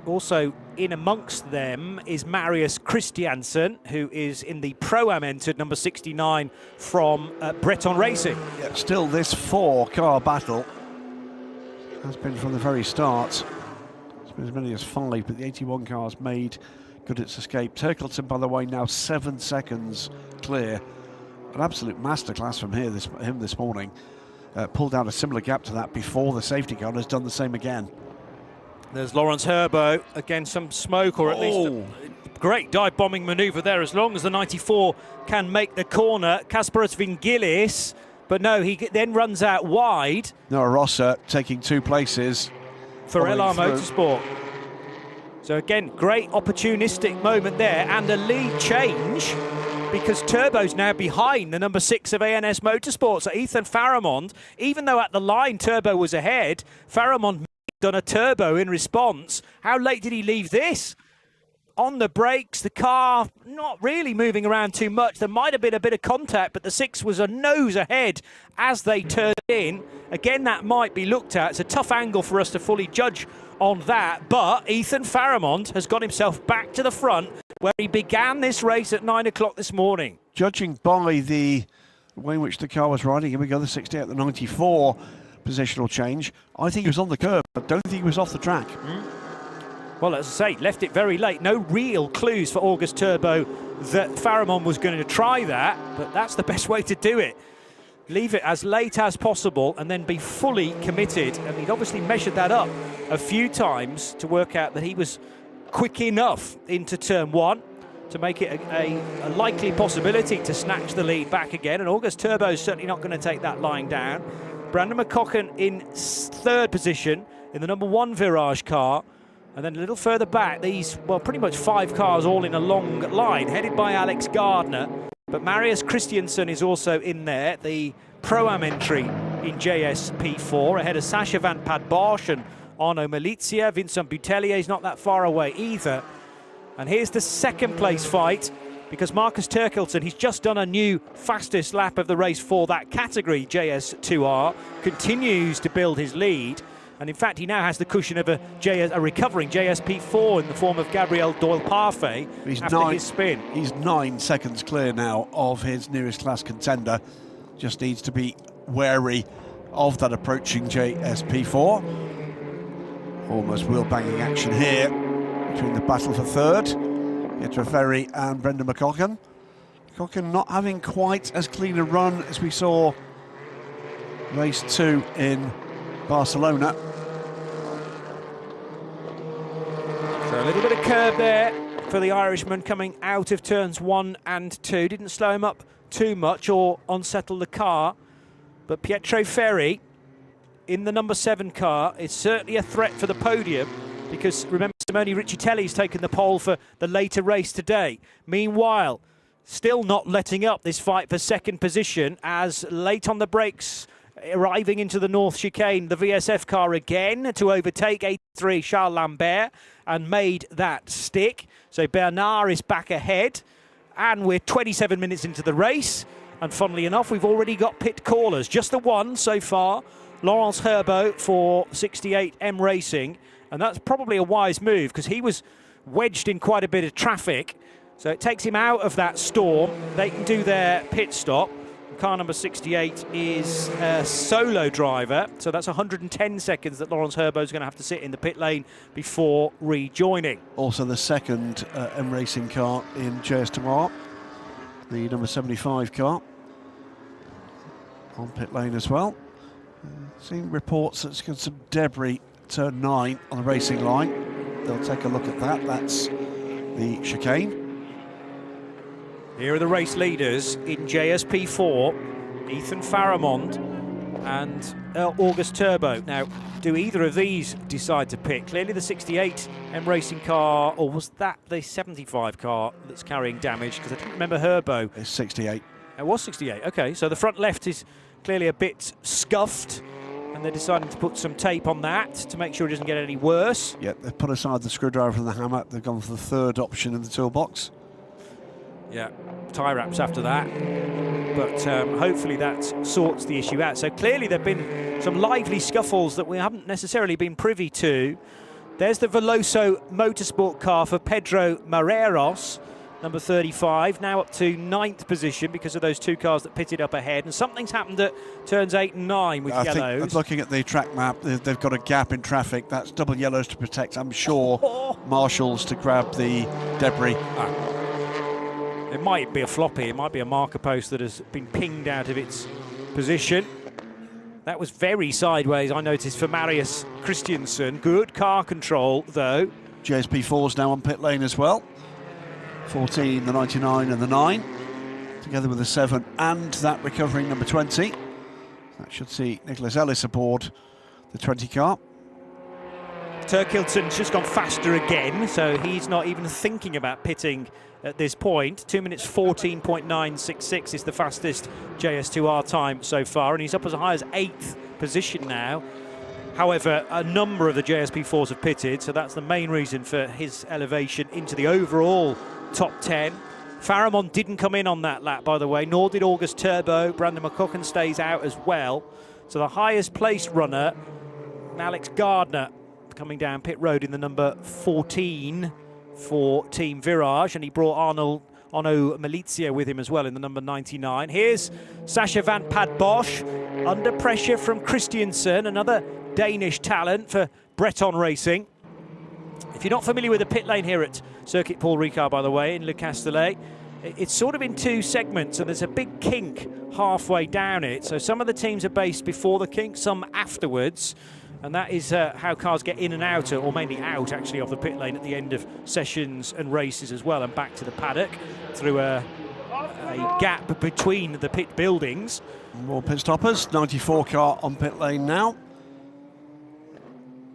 Speaker 1: Also in amongst them is Marius Christiansen, who is in the Pro-Am entered number 69 from Breton Racing.
Speaker 2: Yeah, still this 4-car battle has been from the very start. It's been as many as 5, but the 81 cars made good its escape. Turkleton, by the way, now 7 seconds clear. An absolute masterclass from him this morning. Pulled out a similar gap to that before the safety car and has done the same again.
Speaker 1: There's Lawrence Herbo, again some smoke, or at least a great dive bombing manoeuvre there, as long as the 94 can make the corner. Kasparas Vingilis, but no, he then runs out wide.
Speaker 2: Noah Rosser taking 2 places
Speaker 1: for LR Motorsport. So again, great opportunistic moment there, and a lead change, because Turbo's now behind the number 6 of ANS Motorsport. So Ethan Faramond, even though at the line Turbo was ahead, Faramond done a turbo in response. How late did he leave this? On the brakes, the car not really moving around too much. There might have been a bit of contact, but the 6 was a nose ahead as they turned in. Again, that might be looked at. It's a tough angle for us to fully judge on that, but Ethan Faramond has got himself back to the front where he began this race at 9 o'clock this morning.
Speaker 2: Judging by the way in which the car was riding, here we go, the 68, the 94 positional change. I think he was on the curb, but don't think he was off the track.
Speaker 1: Well, as I say, left it very late. No real clues for August Turbo that Faramond was going to try that, but that's the best way to do it. Leave it as late as possible and then be fully committed. And he'd obviously measured that up a few times to work out that he was quick enough into turn 1 to make it a likely possibility to snatch the lead back again. And August Turbo is certainly not going to take that lying down. Brandon McCocken in 3rd position in the number 1 Virage car. And then a little further back, these, well, pretty much 5 cars all in a long line, headed by Alex Gardner. But Marius Christiansen is also in there, the Pro-Am entry in JS P4, ahead of Sacha van Padbosch and Arno Malizia. Vincent Boutellier is not that far away either. And here's the 2nd place fight, because Marcus Turkleton, he's just done a new fastest lap of the race for that category, JS2 R, continues to build his lead. And in fact, he now has the cushion of a recovering JS P4 in the form of Gabriel Doyle Parfait after his spin.
Speaker 2: He's 9 seconds clear now of his nearest class contender. Just needs to be wary of that approaching JS P4. Almost wheel-banging action here between the battle for 3rd. Pietro Ferri and Brendan McCocken. McCocken not having quite as clean a run as we saw race 2 in Barcelona.
Speaker 1: So a little bit of curb there for the Irishman coming out of turns 1 and 2. Didn't slow him up too much or unsettle the car. But Pietro Ferri in the number 7 car is certainly a threat for the podium, because remember, Simone Riccitelli's taken the pole for the later race today. Meanwhile, still not letting up this fight for 2nd position, as late on the brakes arriving into the North Chicane, the VSF car again to overtake 83 Charles Lambert and made that stick. So Bernard is back ahead, and we're 27 minutes into the race. And funnily enough, we've already got pit callers, just the one so far, Laurence Herbeau for 68M Racing. And that's probably a wise move because he was wedged in quite a bit of traffic. So it takes him out of that storm. They can do their pit stop. Car number 68 is a solo driver, so that's 110 seconds that Laurence Herbeau is going to have to sit in the pit lane before rejoining.
Speaker 2: Also the second M Racing car in JS2 R, the number 75 car, on pit lane as well. Seeing reports that it's got some debris turn 9 on the racing line. They'll take a look at that. That's the chicane.
Speaker 1: Here are the race leaders in JS P4, Ethan Faramond and August Turbo. Now, do either of these decide to pit? Clearly the 68 M Racing car, or was that the 75 car that's carrying damage? Because I didn't remember Herbeau.
Speaker 2: It's 68.
Speaker 1: It was 68, okay. So the front left is clearly a bit scuffed, and they're deciding to put some tape on that to make sure it doesn't get any worse.
Speaker 2: Yeah, they've put aside the screwdriver and the hammer. They've gone for the third option in the toolbox.
Speaker 1: Yeah, tie wraps after that, but hopefully that sorts the issue out. So clearly there have been some lively scuffles that we haven't necessarily been privy to. There's the Veloso Motorsport car for Pedro Marreros, number 35, now up to 9th position because of those two cars that pitted up ahead. And something's happened at turns 8 and 9 with yellows.
Speaker 2: I think looking at the track map, they've got a gap in traffic. That's double yellows to protect, I'm sure, marshals to grab the debris.
Speaker 1: It might be a floppy, it might be a marker post that has been pinged out of its position. That was very sideways, I noticed, for Marius Christiansen. Good car control, though.
Speaker 2: JS P4's now on pit lane as well. 14, the 99 and the 9, together with the 7 and that recovering number 20. That should see Nicholas Ellis aboard the 20 car.
Speaker 1: Turkilton's just gone faster again, so he's not even thinking about pitting at this point. 2 minutes 14.966 is the fastest JS2R time so far, and he's up as high as 8th position now. However, a number of the JSP4s have pitted, so that's the main reason for his elevation into the overall top 10. Faramond didn't come in on that lap, by the way, nor did August Turbo. Brandon McCucken stays out as well. So the highest placed runner, Alex Gardner, coming down pit road in the number 14 for Team Virage, and he brought Ono Malizia with him as well in the number 99. Here's Sascha van Pad Bosch under pressure from Christiansen, another Danish talent for Breton Racing. If you're not familiar with the pit lane here at Circuit Paul Ricard, by the way, in Le Castellet, it's sort of in two segments, and there's a big kink halfway down it. So some of the teams are based before the kink, some afterwards. And that is how cars get in and out, or mainly out, actually, of the pit lane at the end of sessions and races as well, and back to the paddock through a gap between the pit buildings.
Speaker 2: More pit stoppers. 94 car on pit lane now.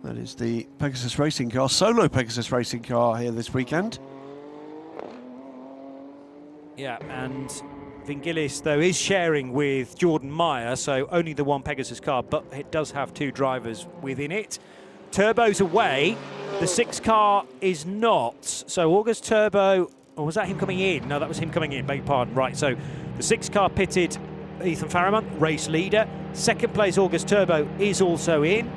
Speaker 2: That is the Pegasus Racing car, solo Pegasus Racing car here this weekend.
Speaker 1: Yeah, and Vingilis, though, is sharing with Jordan Meyer, so only the one Pegasus car, but it does have two drivers within it. Turbo's away, the 6 car is not. So August Turbo, or was that him coming in? No, that was him coming in, beg your pardon. Right, so the 6 car pitted Ethan Faramond, race leader. Second place August Turbo is also in.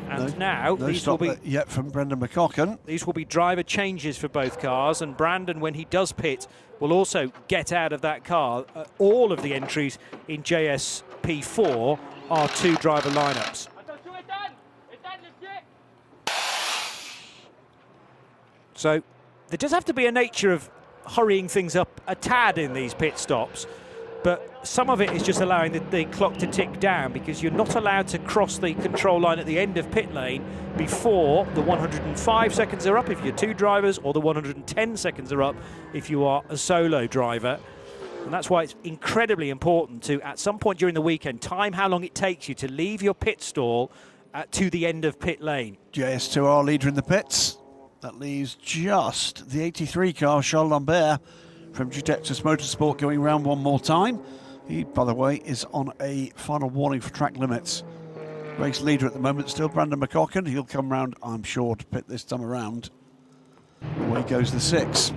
Speaker 1: And now
Speaker 2: no
Speaker 1: these
Speaker 2: stop
Speaker 1: will be
Speaker 2: yet from Brendan McCocken.
Speaker 1: These will be driver changes for both cars, and Brandon, when he does pit, will also get out of that car. All of the entries in JS P4 are 2 driver lineups. So there does have to be a nature of hurrying things up a tad in these pit stops, but some of it is just allowing the clock to tick down, because you're not allowed to cross the control line at the end of pit lane before the 105 seconds are up if you're 2 drivers, or the 110 seconds are up if you are a solo driver. And that's why it's incredibly important to, at some point during the weekend, time how long it takes you to leave your pit stall to the end of pit lane.
Speaker 2: JS2R leader in the pits. That leaves just the 83 car, Charles Lambert, from Judexus Motorsport, going round one more time. He, by the way, is on a final warning for track limits. Race leader at the moment, still Brandon McCocken. He'll come round, I'm sure, to pit this time around. Away goes the 6.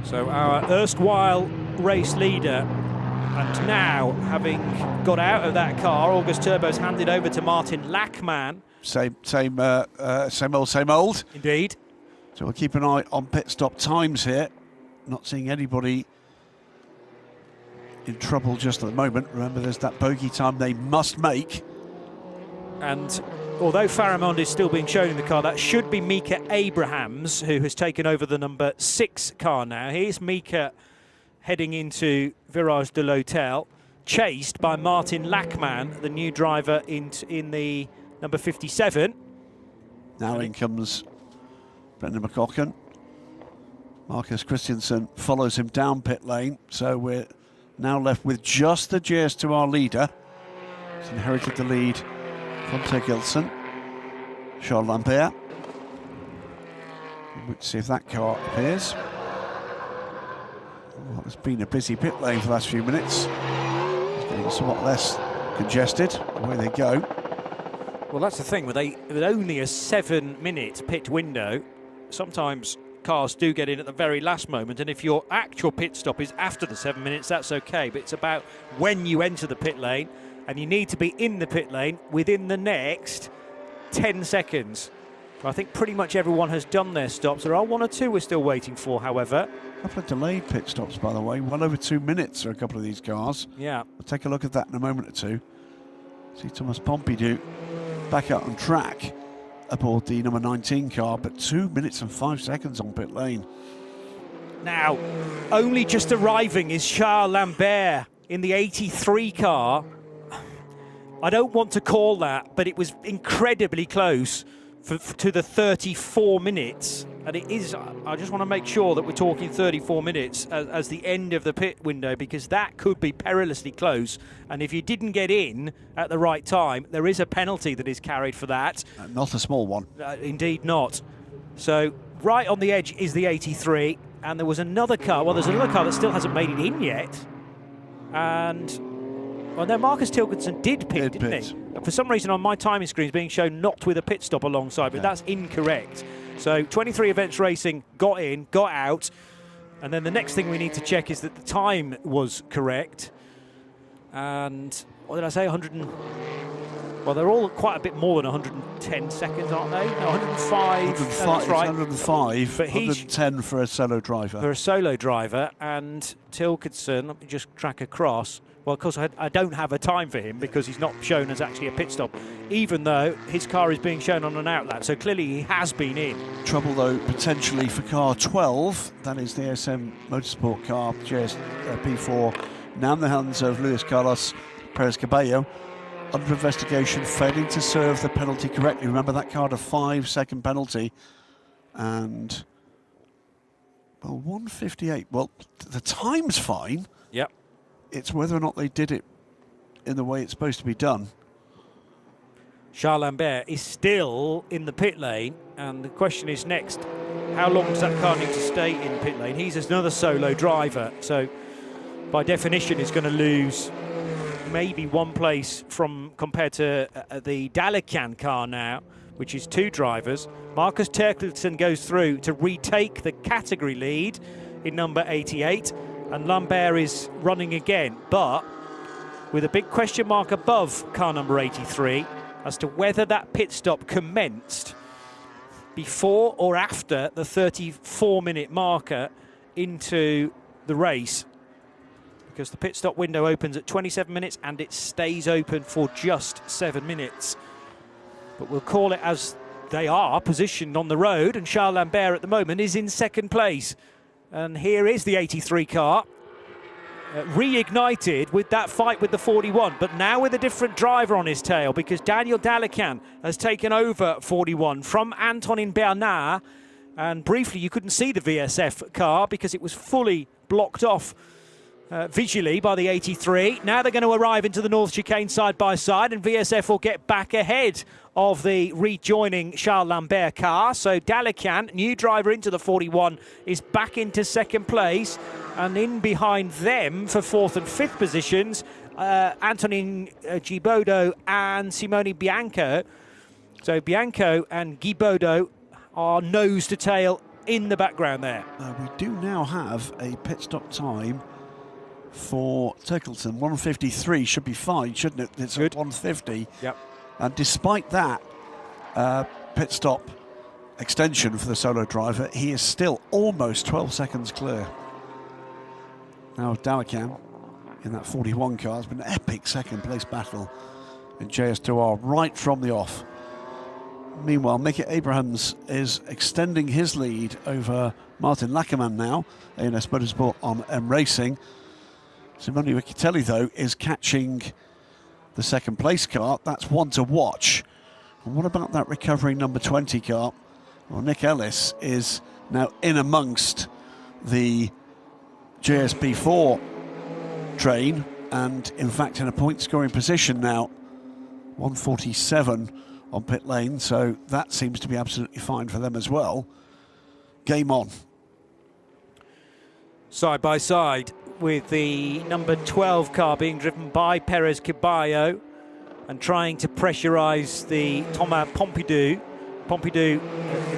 Speaker 1: So our erstwhile race leader, and now having got out of that car, August Turbo's handed over to Martin Lachmann.
Speaker 2: Same old.
Speaker 1: Indeed.
Speaker 2: So we'll keep an eye on pit stop times here. Not seeing anybody in trouble just at the moment. Remember, there's that bogey time they must make.
Speaker 1: And although Faramond is still being shown in the car, that should be Mika Abrahams, who has taken over the number 6 car now. Here's Mika heading into Virage de l'Hôtel, chased by Martin Lachmann, the new driver in the number 57.
Speaker 2: Now in comes Brendan McCocken. Marcus Christensen follows him down pit lane, so we're now left with just the JS2R leader. He's inherited the lead from Ted Gilson. Charles Lambert. Let's see if that car appears. Well, it's been a busy pit lane for the last few minutes. It's getting somewhat less congested. Away they go.
Speaker 1: Well, that's the thing, with only a 7-minute pit window, sometimes cars do get in at the very last moment, and if your actual pit stop is after the 7 minutes, that's okay, but it's about when you enter the pit lane, and you need to be in the pit lane within the next 10 seconds. I think pretty much everyone has done their stops. There are 1 or 2 we're still waiting for, however.
Speaker 2: A couple of delayed pit stops, by the way. Well over 2 minutes for a couple of these cars.
Speaker 1: Yeah.
Speaker 2: We'll take a look at that in a moment or two. See Thomas Pompidou back out on track aboard the number 19 car, but 2 minutes and 5 seconds on pit lane.
Speaker 1: Now, only just arriving is Charles Lambert in the 83 car. I don't want to call that, but it was incredibly close to the 34 minutes. And it is, I just want to make sure that we're talking 34 minutes as the end of the pit window, because that could be perilously close. And if you didn't get in at the right time, there is a penalty that is carried for that.
Speaker 2: Not a small one.
Speaker 1: Indeed not. So right on the edge is the 83. And there was another car. Well, there's another car that still hasn't made it in yet. And... well, no, Marcus Tilkinson did pit, didn't he? For some reason on my timing screen is being shown not with a pit stop alongside, but that's incorrect. So 23 events racing, got in, got out, and then the next thing we need to check is that the time was correct. And what did I say? Well, they're all quite a bit more than 110 seconds, aren't they? No, 105.
Speaker 2: 105,
Speaker 1: that's right.
Speaker 2: 105, but 110 for a solo driver.
Speaker 1: For a solo driver, and Tilkinson, let me just track across. Well, of course, I don't have a time for him because he's not shown as actually a pit stop, even though his car is being shown on an outlap. So clearly he has been in. Trouble,
Speaker 2: though, potentially for car 12. That is the ASM Motorsport car, JS P4, now in the hands of Luis Carlos Perez Cabello. Under investigation, failing to serve the penalty correctly. Remember, that car had a 5-second penalty. And, well, 1:58. Well, the time's fine.
Speaker 1: Yep.
Speaker 2: It's whether or not they did it in the way it's supposed to be done.
Speaker 1: Charles Lambert is still in the pit lane, and the question is next, how long does that car need to stay in pit lane? He's another solo driver, so by definition he's going to lose maybe 1 place compared to the Dalecan car now, which is 2 drivers. Marcus Terkelson goes through to retake the category lead in number 88. And Lambert is running again, but with a big question mark above car number 83 as to whether that pit stop commenced before or after the 34-minute marker into the race, because the pit stop window opens at 27 minutes and it stays open for just 7 minutes. But we'll call it as they are positioned on the road, and Charles Lambert at the moment is in 2nd place. And here is the 83 car, reignited with that fight with the 41, but now with a different driver on his tail, because Daniel Dalecan has taken over 41 from Antonin Bernard. And briefly, you couldn't see the VSF car because it was fully blocked off visually by the 83. Now they're going to arrive into the North Chicane side by side, and VSF will get back ahead of the rejoining Charles Lambert car. So Dalecan, new driver into the 41, is back into second place, and in behind them for fourth and fifth positions, Antonin Gibaudot and Simone Bianco. So Bianco and Gibaudot are nose to tail in the background there.
Speaker 2: We do now have a pit stop time for Turkleton. 1:53 should be fine, shouldn't it? It's
Speaker 1: good.
Speaker 2: At 1:50.
Speaker 1: Yep.
Speaker 2: And despite that pit stop extension for the solo driver, he is still almost 12 seconds clear. Now Dalecan in that 41 car has been an epic second place battle in JS2R right from the off. Meanwhile, Mickey Abrahams is extending his lead over Martin Lackermann now, ANS Motorsport on M Racing. Simone Riccitelli, though, is catching the second place car. That's one to watch. And what about that recovering number 20 car? Well, Nick Ellis is now in amongst the JS P4 train, and in fact in a point scoring position now. 147 on pit lane, so that seems to be absolutely fine for them as well. Game on.
Speaker 1: Side by side with the number 12 car being driven by Perez Caballo and trying to pressurise the Thomas Pompidou. Pompidou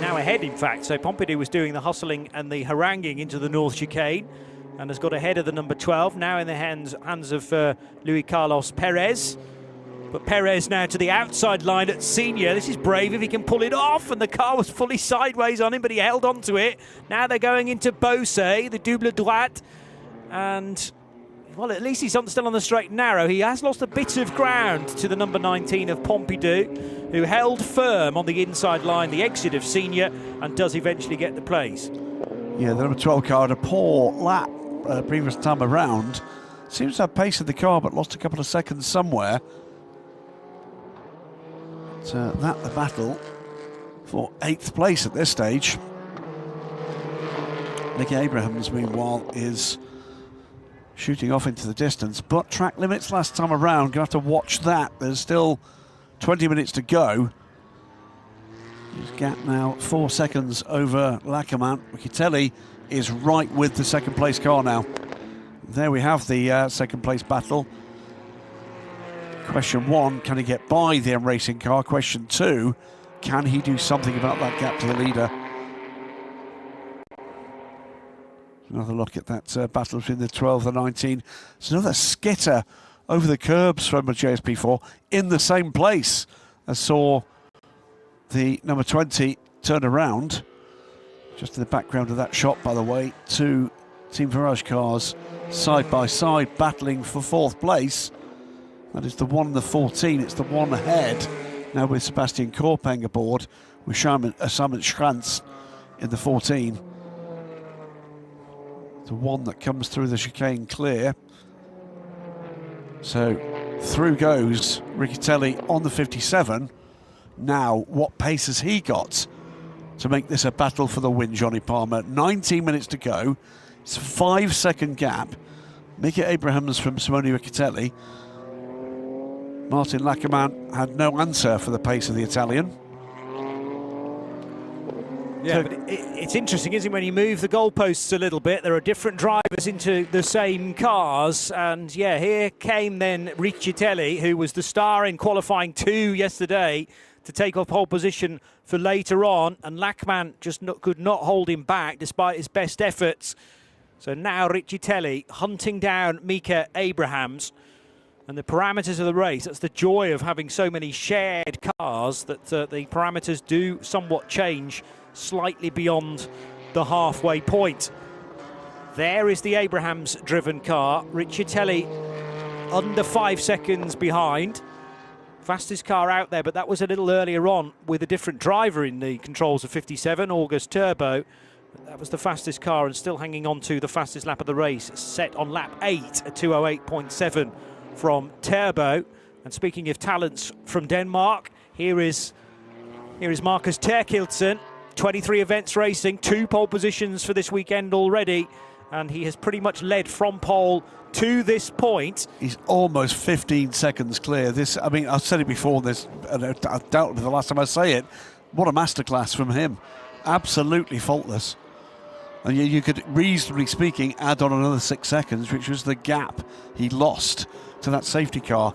Speaker 1: now ahead, in fact, so Pompidou was doing the hustling and the haranguing into the North Chicane and has got ahead of the number 12, now in the hands of Luis Carlos Perez. But Perez now to the outside line at senior. This is brave if he can pull it off, and the car was fully sideways on him, but he held on to it. Now they're going into Beausset, the double droite, and well, at least he's still on the straight and narrow. He has lost a bit of ground to the number 19 of Pompidou, who held firm on the inside line, the exit of senior, and does eventually get the place.
Speaker 2: Yeah, the number 12 car had a poor lap previous time around. Seems to have pace in the car, but lost a couple of seconds somewhere. That the battle for 8th place at this stage. Nicky Abrahams, meanwhile, is shooting off into the distance, but track limits last time around. Gonna have to watch that. There's still 20 minutes to go. His gap now 4 seconds over Lackermann. Riccitelli is right with the second place car now. There we have the second place battle. Question 1, can he get by the M Racing car? Question 2, can he do something about that gap to the leader? Another look at that battle between the 12 and the 19. It's another skitter over the curbs from a JS P4 in the same place as saw the number 20 turn around. Just in the background of that shot, by the way, two Team Virage cars side by side battling for 4th place. That is the one and the 14. It's the one ahead now with Sebastian Korpeng aboard with Simon Schranz in the 14. The one that comes through the chicane clear. So through goes Riccitelli on the 57. Now, what pace has he got to make this a battle for the win, Johnny Palmer? 19 minutes to go. It's a 5-second gap. Mickey Abrahams from Simone Riccitelli. Martin Lackermann had no answer for the pace of the Italian.
Speaker 1: Yeah, but it's interesting, isn't it, when you move the goalposts a little bit, there are different drivers into the same cars, and yeah, here came then Riccitelli, who was the star in qualifying 2 yesterday, to take off pole position for later on, and Lackermann just could not hold him back despite his best efforts. So now Riccitelli hunting down Mika Abrahams. And the parameters of the race, that's the joy of having so many shared cars, that the parameters do somewhat change slightly beyond the halfway point. There is the Abrahams driven car. Riccitelli under 5 seconds behind. Fastest car out there, but that was a little earlier on with a different driver in the controls of 57, August Turbo. That was the fastest car and still hanging on to the fastest lap of the race, set on lap 8 at 2:08.7 from Turbo. And speaking of talents from Denmark, here is Markus Terkelsen. 23 events racing, 2 pole positions for this weekend already. and he has pretty much led from pole to this point.
Speaker 2: He's almost 15 seconds clear. This, I mean, I've said it before, this, and I doubt it'll be the last time I say it. What a masterclass from him. Absolutely faultless. And you could, reasonably speaking, add on another 6 seconds, which was the gap he lost to that safety car.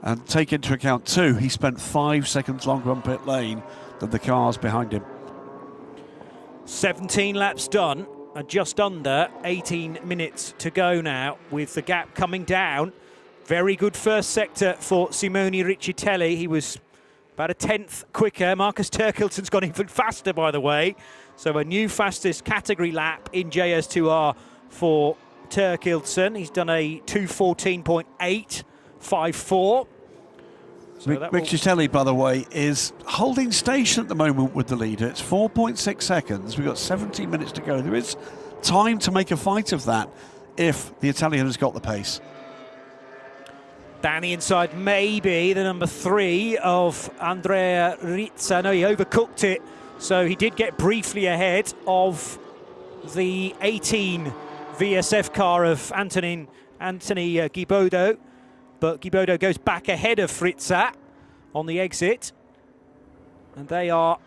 Speaker 2: And take into account, too, he spent 5 seconds longer on pit lane than the cars behind him.
Speaker 1: 17 laps done, and just under 18 minutes to go now, with the gap coming down. Very good first sector for Simone Riccitelli. He was about a tenth quicker. Marcus Terkelsen's gone even faster, by the way. So a new fastest category lap in JS2R for Terkelsen. He's done a 2:14.854. So
Speaker 2: Riccitelli, by the way, is holding station at the moment with the leader. It's 4.6 seconds. We've got 17 minutes to go. There is time to make a fight of that if the Italian has got the pace.
Speaker 1: Down the inside, maybe the number 3 of Andrea Rizza. No, he overcooked it. So he did get briefly ahead of the 18 VSF car of Anthony Guibaudot. But Guibaudot goes back ahead of Fritza on the exit. And they are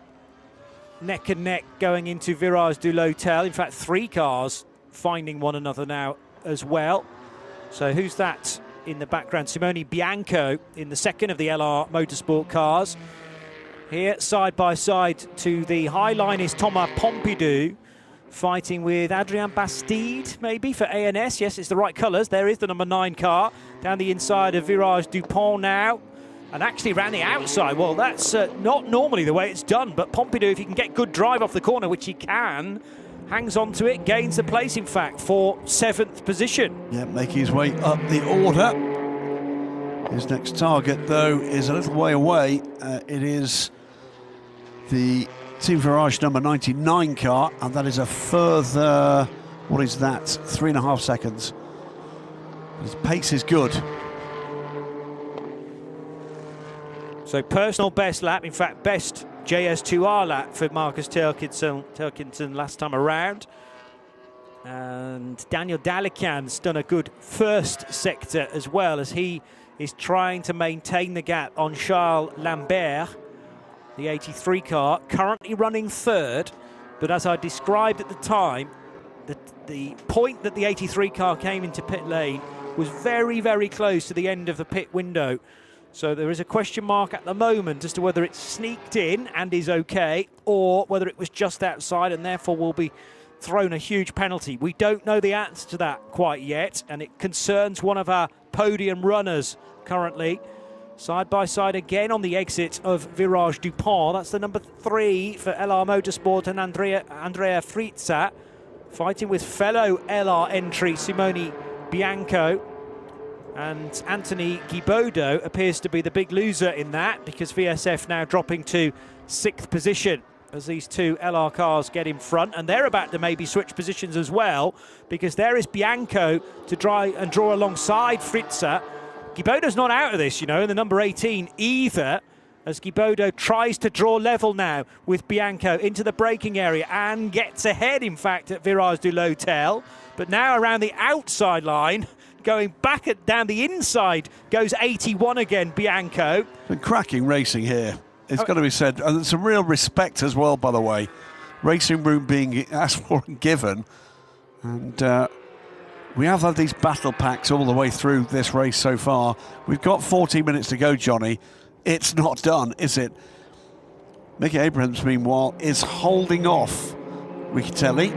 Speaker 1: neck and neck going into Virage du L'Hôtel. In fact, 3 cars finding one another now as well. So who's that in the background? Simone Bianco in the second of the LR Motorsport cars. Here, side by side to the high line is Thomas Pompidou, fighting with Adrien Bastide, maybe, for ANS. Yes, it's the right colours. There is the number 9 car down the inside of Virage du Pont now, and actually around the outside. Well, that's not normally the way it's done, but Pompidou, if he can get good drive off the corner, which he can, hangs on to it, gains the place, in fact, for 7th position.
Speaker 2: Yeah, making his way up the order. His next target, though, is a little way away. It is the Team Virage number 99 car, and that is a further, what is that, 3.5 seconds. His pace is good.
Speaker 1: So personal best lap, in fact, best JS2R lap for Marcus Terkelsen last time around. And Daniel Dalican's done a good first sector as well, as he is trying to maintain the gap on Charles Lambert, the 83 car, currently running 3rd. But as I described at the time, the point that the 83 car came into pit lane was very, very close to the end of the pit window. So there is a question mark at the moment as to whether it's sneaked in and is okay, or whether it was just outside and therefore will be thrown a huge penalty. We don't know the answer to that quite yet, and it concerns one of our podium runners currently. Side by side again on the exit of Virage du Pont. That's the number 3 for LR Motorsport and Andrea Fritza, fighting with fellow LR entry Simone Bianco. And Anthony Guibaudot appears to be the big loser in that, because VSF now dropping to 6th position as these 2 LR cars get in front, and they're about to maybe switch positions as well, because there is Bianco to try and draw alongside Fritza. Guibaudot's not out of this, you know, in the number 18 either, as Guibaudot tries to draw level now with Bianco into the braking area and gets ahead, in fact, at Virage du L'Hôtel. But now around the outside line, going back down the inside, goes 81 again, Bianco.
Speaker 2: Been cracking racing here, it's got to be said. And some real respect as well, by the way. Racing room being asked for and given. And we have had these battle packs all the way through this race so far. We've got 14 minutes to go, Johnny. It's not done, is it? Mickey Abrahams, meanwhile, is holding off Riccitelli.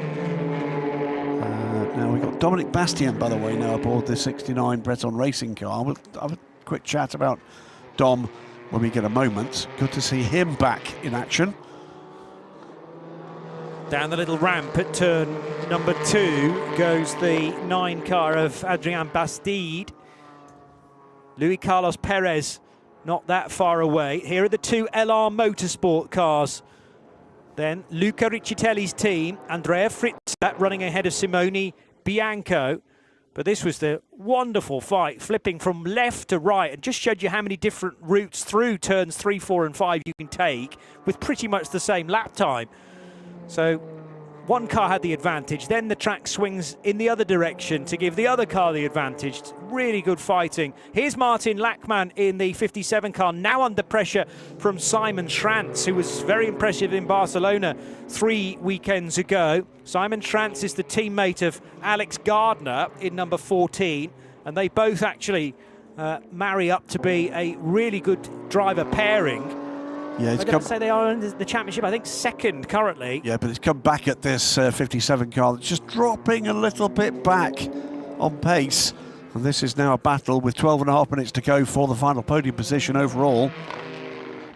Speaker 2: Now we've got Dominic Bastien, by the way, now aboard the 69 Breton Racing car. We'll have a quick chat about Dom when we get a moment. Good to see him back in action.
Speaker 1: Down the little ramp at turn number 2 goes the 9 car of Adrien Bastide. Luis Carlos Perez not that far away. Here are the 2 LR Motorsport cars. Then Luca Riccitelli's team, Andrea Fritza running ahead of Simone Bianco. But this was the wonderful fight, flipping from left to right, and just showed you how many different routes through turns 3, 4 and 5 you can take with pretty much the same lap time. So one car had the advantage, then the track swings in the other direction to give the other car the advantage. Really good fighting. Here's Martin Lachmann in the 57 car, now under pressure from Simon Schranz, who was very impressive in Barcelona 3 weekends ago. Simon Schranz is the teammate of Alex Gardner in number 14, and they both actually marry up to be a really good driver pairing.
Speaker 2: Yeah,
Speaker 1: I don't say they are in the championship, I think second currently.
Speaker 2: Yeah, but it's come back at this 57 car that's just dropping a little bit back on pace. And this is now a battle with 12.5 minutes to go for the final podium position overall.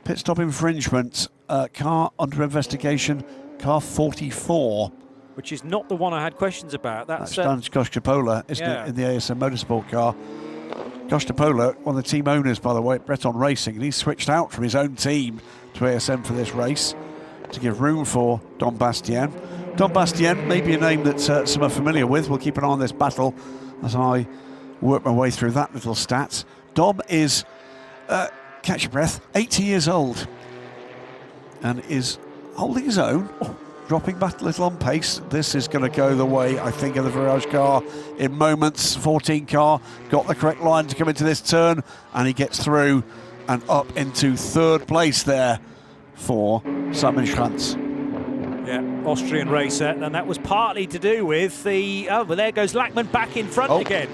Speaker 2: Pit stop infringement, car under investigation, car 44.
Speaker 1: Which is not the one I had questions about. That's
Speaker 2: Dan Kostapola, isn't it, in the ASM Motorsport car. Kostapola, one of the team owners, by the way, at Breton Racing, and he's switched out from his own team to ASM for this race to give room for Dom Bastien. Dom Bastien may be a name that some are familiar with. We'll keep an eye on this battle as I work my way through that little stat. Dom is, catch your breath, 80 years old and is holding his own. Dropping back a little on pace. This is going to go the way, I think, of the Virage car in moments. 14 car got the correct line to come into this turn, and he gets through and up into third place there for Simon Schranz.
Speaker 1: Yeah, Austrian racer, and that was partly to do with the... Oh, but there goes Lachmann back in front again.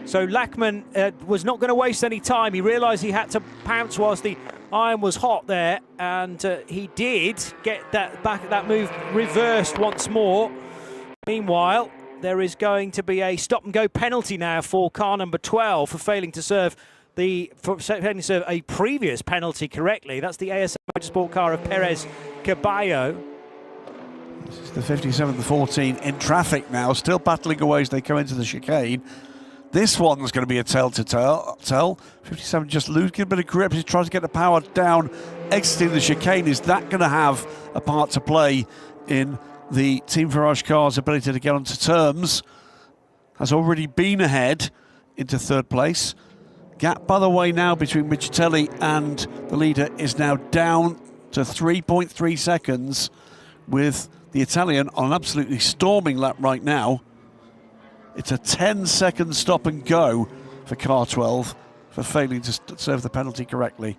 Speaker 1: So Lachmann was not going to waste any time. He realised he had to pounce whilst the iron was hot there, and he did get that move reversed once more. Meanwhile, there is going to be a stop-and-go penalty now for car number 12 for failing to serve a previous penalty correctly. That's the ASM Motorsport car of Perez Caballo.
Speaker 2: This is the 57-14 in traffic now, still battling away as they come into the chicane. This one's going to be a tell. 57 just losing a bit of grip. He's trying to get the power down, exiting the chicane. Is that going to have a part to play in the Team Virage car's ability to get onto terms? Has already been ahead into third place. Gap, by the way, now between Michitelli and the leader is now down to 3.3 seconds, with the Italian on an absolutely storming lap right now. It's a 10-second stop and go for car 12 for failing to serve the penalty correctly.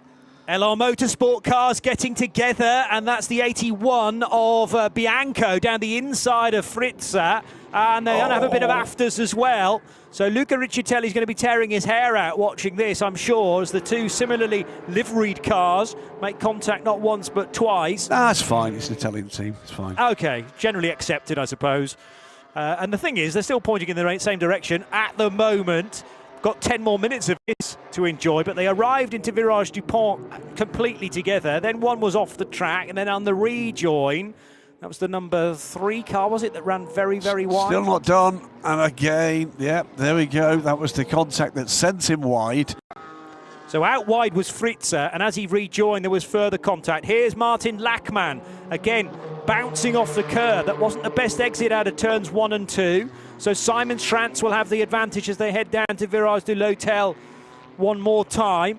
Speaker 1: LR Motorsport cars getting together, and that's the 81 of Bianco down the inside of Fritza, and they're going to have a bit of afters as well. So Luca Riccitelli is going to be tearing his hair out watching this, I'm sure, as the two similarly liveried cars make contact not once but twice.
Speaker 2: That's fine, it's an Italian team, it's fine.
Speaker 1: Okay, generally accepted, I suppose. And the thing is, they're still pointing in the same direction at the moment. Got 10 more minutes of this to enjoy, but they arrived into Virage Dupont completely together. Then one was off the track, and then on the rejoin, that was the number 3 car, was it, that ran very, very wide?
Speaker 2: Still not done, and again, yep, there we go. That was the contact that sent him wide.
Speaker 1: So out wide was Fritza, and as he rejoined, there was further contact. Here's Martin Lachmann, again, bouncing off the curb. That wasn't the best exit out of turns 1 and 2. So Simon Schranz will have the advantage as they head down to Virage de l'Hôtel one more time.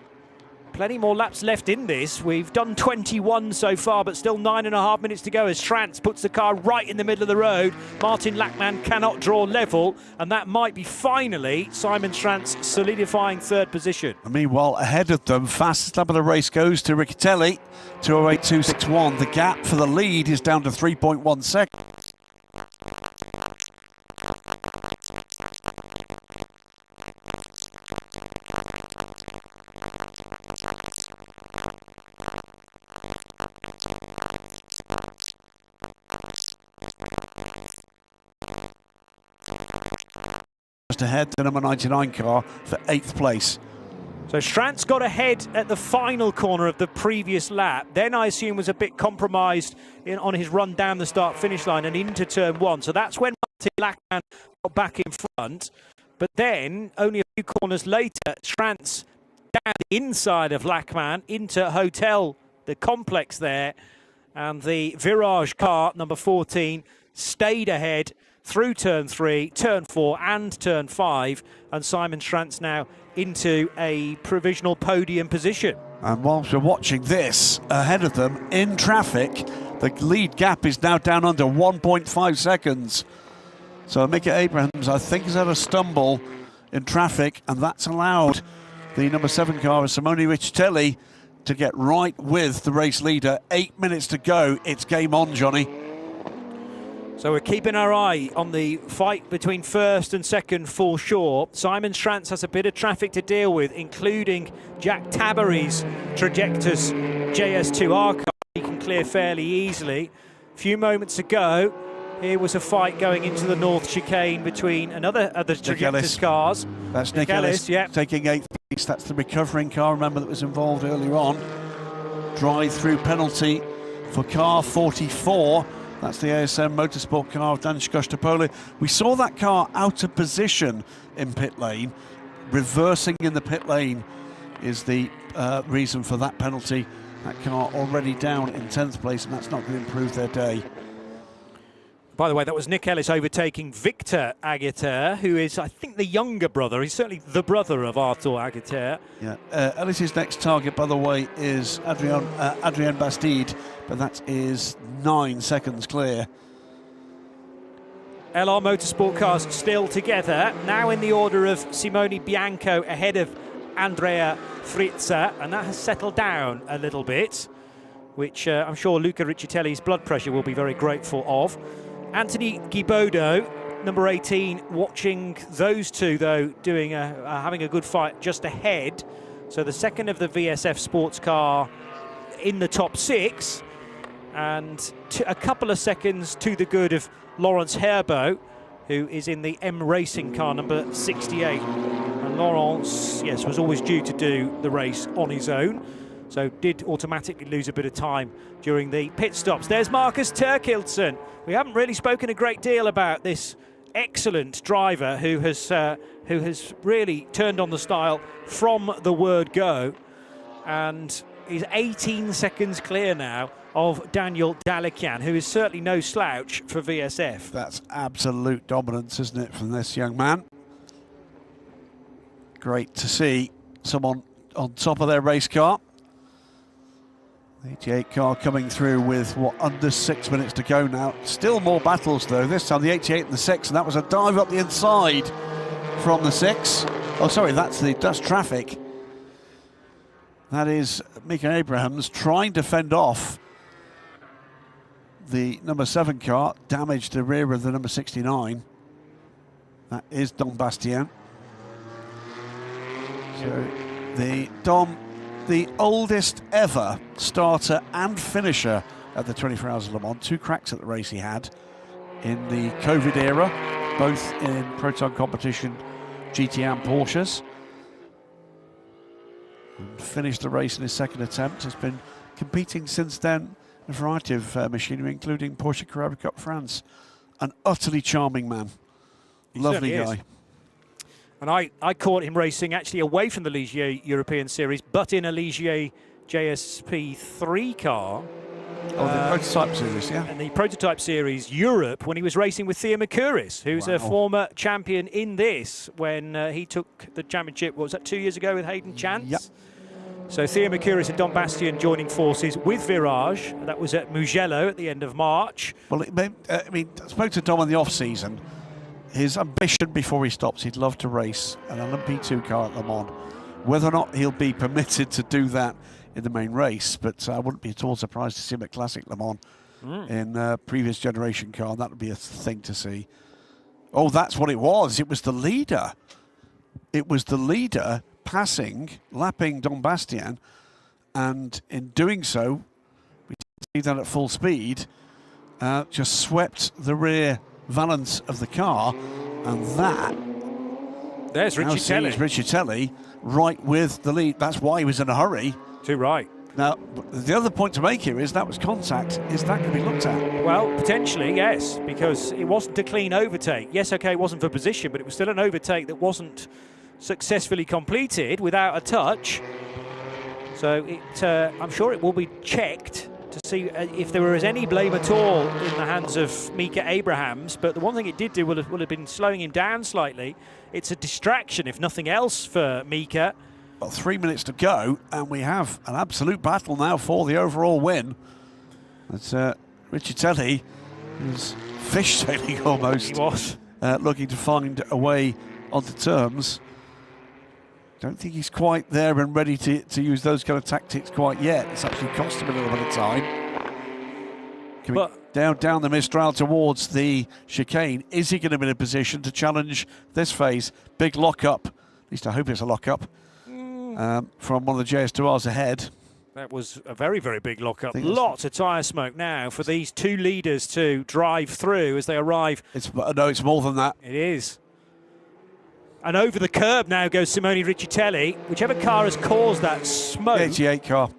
Speaker 1: Plenty more laps left in this. We've done 21 so far, but still 9.5 minutes to go as Schranz puts the car right in the middle of the road. Martin Lachmann cannot draw level, and that might be finally Simon Schranz solidifying third position.
Speaker 2: And meanwhile, ahead of them, fastest lap of the race goes to Riccitelli, 2:08.261. The gap for the lead is down to 3.1 seconds. Just ahead, the number 99 car for 8th place.
Speaker 1: So Schranz got ahead at the final corner of the previous lap, then I assume was a bit compromised on his run down the start-finish line and into turn 1. So that's when Martin Lachmann got back in front. But then, only a few corners later, Schranz down the inside of Lachmann into Hotel, the complex there. And the Virage car, number 14, stayed ahead through turn 3, turn 4 and turn 5. And Simon Schranz now into a provisional podium position.
Speaker 2: And whilst we're watching this, ahead of them in traffic, The lead gap is now down under 1.5 seconds. So Mika Abrahams, I think, has had a stumble in traffic, and that's allowed the number 7 car, Simone Riccitelli, to get right with the race leader. 8 minutes to go. It's game on, Johnny.
Speaker 1: So we're keeping our eye on the fight between first and second for sure. Simon Schrantz has a bit of traffic to deal with, including Jack Tabary's Trajectus JS2 R car. He can clear fairly easily. A few moments ago, here was a fight going into the North Chicane between other Trajectus cars.
Speaker 2: That's Nick Ellis,
Speaker 1: yeah,
Speaker 2: taking 8th place. That's the recovering car, remember, that was involved earlier on. Drive-through penalty for car 44. That's the ASM Motorsport car of Dan Skostopoli. We saw that car out of position in pit lane. Reversing in the pit lane is the reason for that penalty. That car already down in 10th place, and that's not going to improve their day.
Speaker 1: By the way, that was Nick Ellis overtaking Victor Aguirre, who is, I think, the younger brother. He's certainly the brother of Arthur Aguirre.
Speaker 2: Yeah, Ellis's next target, by the way, is Adrien Bastide, but that is 9 seconds clear.
Speaker 1: LR Motorsport cars still together, now in the order of Simone Bianco ahead of Andrea Frizza, and that has settled down a little bit, which I'm sure Luca Riccitelli's blood pressure will be very grateful of. Anthony Guibodo, number 18, watching those two, though, doing having a good fight just ahead. So the second of the VSF sports car in the top 6, and a couple of seconds to the good of Lawrence Herbeau, who is in the M Racing car, number 68. And Lawrence, yes, was always due to do the race on his own, so did automatically lose a bit of time during the pit stops. There's Marcus Terkildsen. We haven't really spoken a great deal about this excellent driver who has really turned on the style from the word go, and is 18 seconds clear now of Daniel Dalekian, who is certainly no slouch for VSF.
Speaker 2: That's absolute dominance, isn't it, from this young man? Great to see someone on top of their race car. 88 car coming through with, what, under 6 minutes to go now. Still more battles, though. This time the 88 and the 6, and that was a dive up the inside from the 6. Oh, sorry, that's traffic. That is Mika Abrahams trying to fend off the number 7 car, damaged the rear of the number 69. That is Dom Bastien. So the oldest ever starter and finisher at the 24 Hours of Le Mans. 2 cracks at the race he had in the COVID era, both in Proton competition, GT and Porsches. And finished the race in his second attempt. Has been competing since then in a variety of machinery, including Porsche Carrera Cup France. An utterly charming man. Lovely guy.
Speaker 1: And I caught him racing actually away from the Ligier European Series, but in a Ligier JS P4 car.
Speaker 2: Oh, the prototype series, yeah.
Speaker 1: And the prototype series Europe, when he was racing with Theo Mercouris, who's a former champion in this, when he took the championship, what was that, 2 years ago with Hayden Chance?
Speaker 2: Yep.
Speaker 1: So Theo Mercouris and Dom Bastien joining forces with Virage. That was at Mugello at the end of March.
Speaker 2: Well, I spoke to Dom in the off-season. His ambition before he stops, he'd love to race an LMP2 car at Le Mans. Whether or not he'll be permitted to do that in the main race, but I wouldn't be at all surprised to see him at Classic Le Mans in a previous generation car, and that would be a thing to see. Oh, that's what it was. It was the leader. It was the leader lapping Dom Bastien, and in doing so, we see that at full speed, just swept the rear valance of the car, and that
Speaker 1: there's
Speaker 2: Riccitelli right with the lead. That's why he was in a hurry.
Speaker 1: Too right.
Speaker 2: Now, the other point to make here is that was contact. Is that going to be looked at?
Speaker 1: Well, potentially, yes, because it wasn't a clean overtake. Yes, okay, it wasn't for position, but it was still an overtake that wasn't successfully completed without a touch. So I'm sure it will be checked to see if there was any blame at all in the hands of Mika Abrahams. But the one thing it did do will have been slowing him down slightly. It's a distraction, if nothing else, for Mika.
Speaker 2: Well, 3 minutes to go, and we have an absolute battle now for the overall win. It's Riccitelli was fish-tailing almost.
Speaker 1: He was.
Speaker 2: Looking to find a way onto terms. Don't think he's quite there and ready to use those kind of tactics quite yet. It's actually cost him a little bit of time. Down the Mistral towards the chicane. Is he going to be in a position to challenge this phase? Big lock-up. At least I hope it's a lock-up from one of the JS2Rs ahead.
Speaker 1: That was a very, very big lock-up. Lots of tyre smoke now for these two leaders to drive through as they arrive.
Speaker 2: No, it's more than that.
Speaker 1: It is. And over the curb now goes Simone Riccitelli. Whichever car has caused that smoke.
Speaker 2: The 88 car.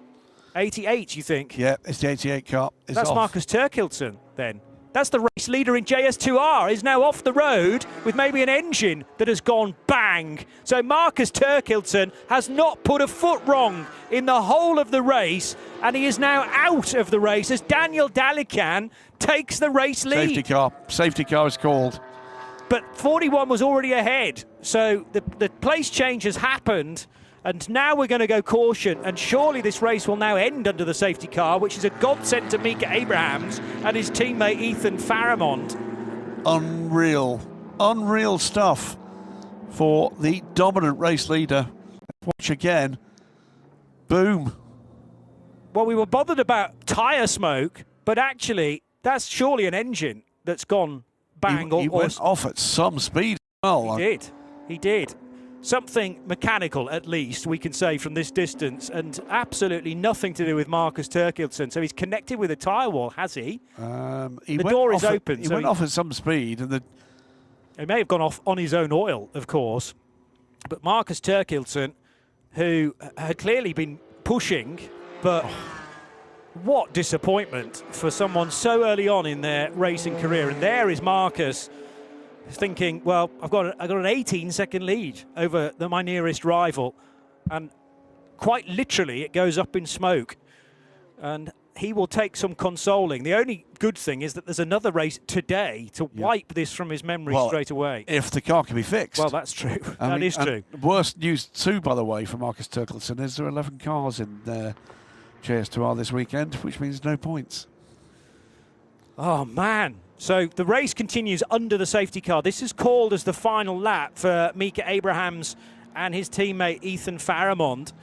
Speaker 1: 88, you think?
Speaker 2: Yeah, it's the 88 car.
Speaker 1: That's Marcus Turkilton, then. That's the race leader in JS2 R, is now off the road with maybe an engine that has gone bang. So Marcus Turkilton has not put a foot wrong in the whole of the race, and he is now out of the race as Daniel Dalican takes the race lead.
Speaker 2: Safety car is called.
Speaker 1: But 41 was already ahead, so the place change has happened, and now we're going to go caution, and surely this race will now end under the safety car, which is a godsend to Mika Abrahams and his teammate Ethan Faramond.
Speaker 2: Unreal stuff for the dominant race leader. Watch again. Boom.
Speaker 1: Well, we were bothered about tyre smoke, but actually that's surely an engine that's gone bang.
Speaker 2: He went off at some speed as well.
Speaker 1: He did. Something mechanical, at least, we can say from this distance, and absolutely nothing to do with Marcus Turkilton. So he's connected with a tyre wall, has he? The door is open.
Speaker 2: He went off at some speed. And
Speaker 1: he may have gone off on his own oil, of course. But Marcus Turkilton, who had clearly been pushing, but what disappointment for someone so early on in their racing career. And there is Marcus thinking, well, I've got an 18-second lead over my nearest rival, and quite literally it goes up in smoke, and he will take some consoling. The only good thing is that there's another race today to wipe this from his memory straight away.
Speaker 2: If the car can be fixed.
Speaker 1: Well, that's true. That is true.
Speaker 2: Worst news too, by the way, for Marcus Turkilton is there are 11 cars in JS2R this weekend, which means no points.
Speaker 1: Oh, man. So the race continues under the safety car. This is called as the final lap for Mika Abrahams and his teammate Ethan Faramond.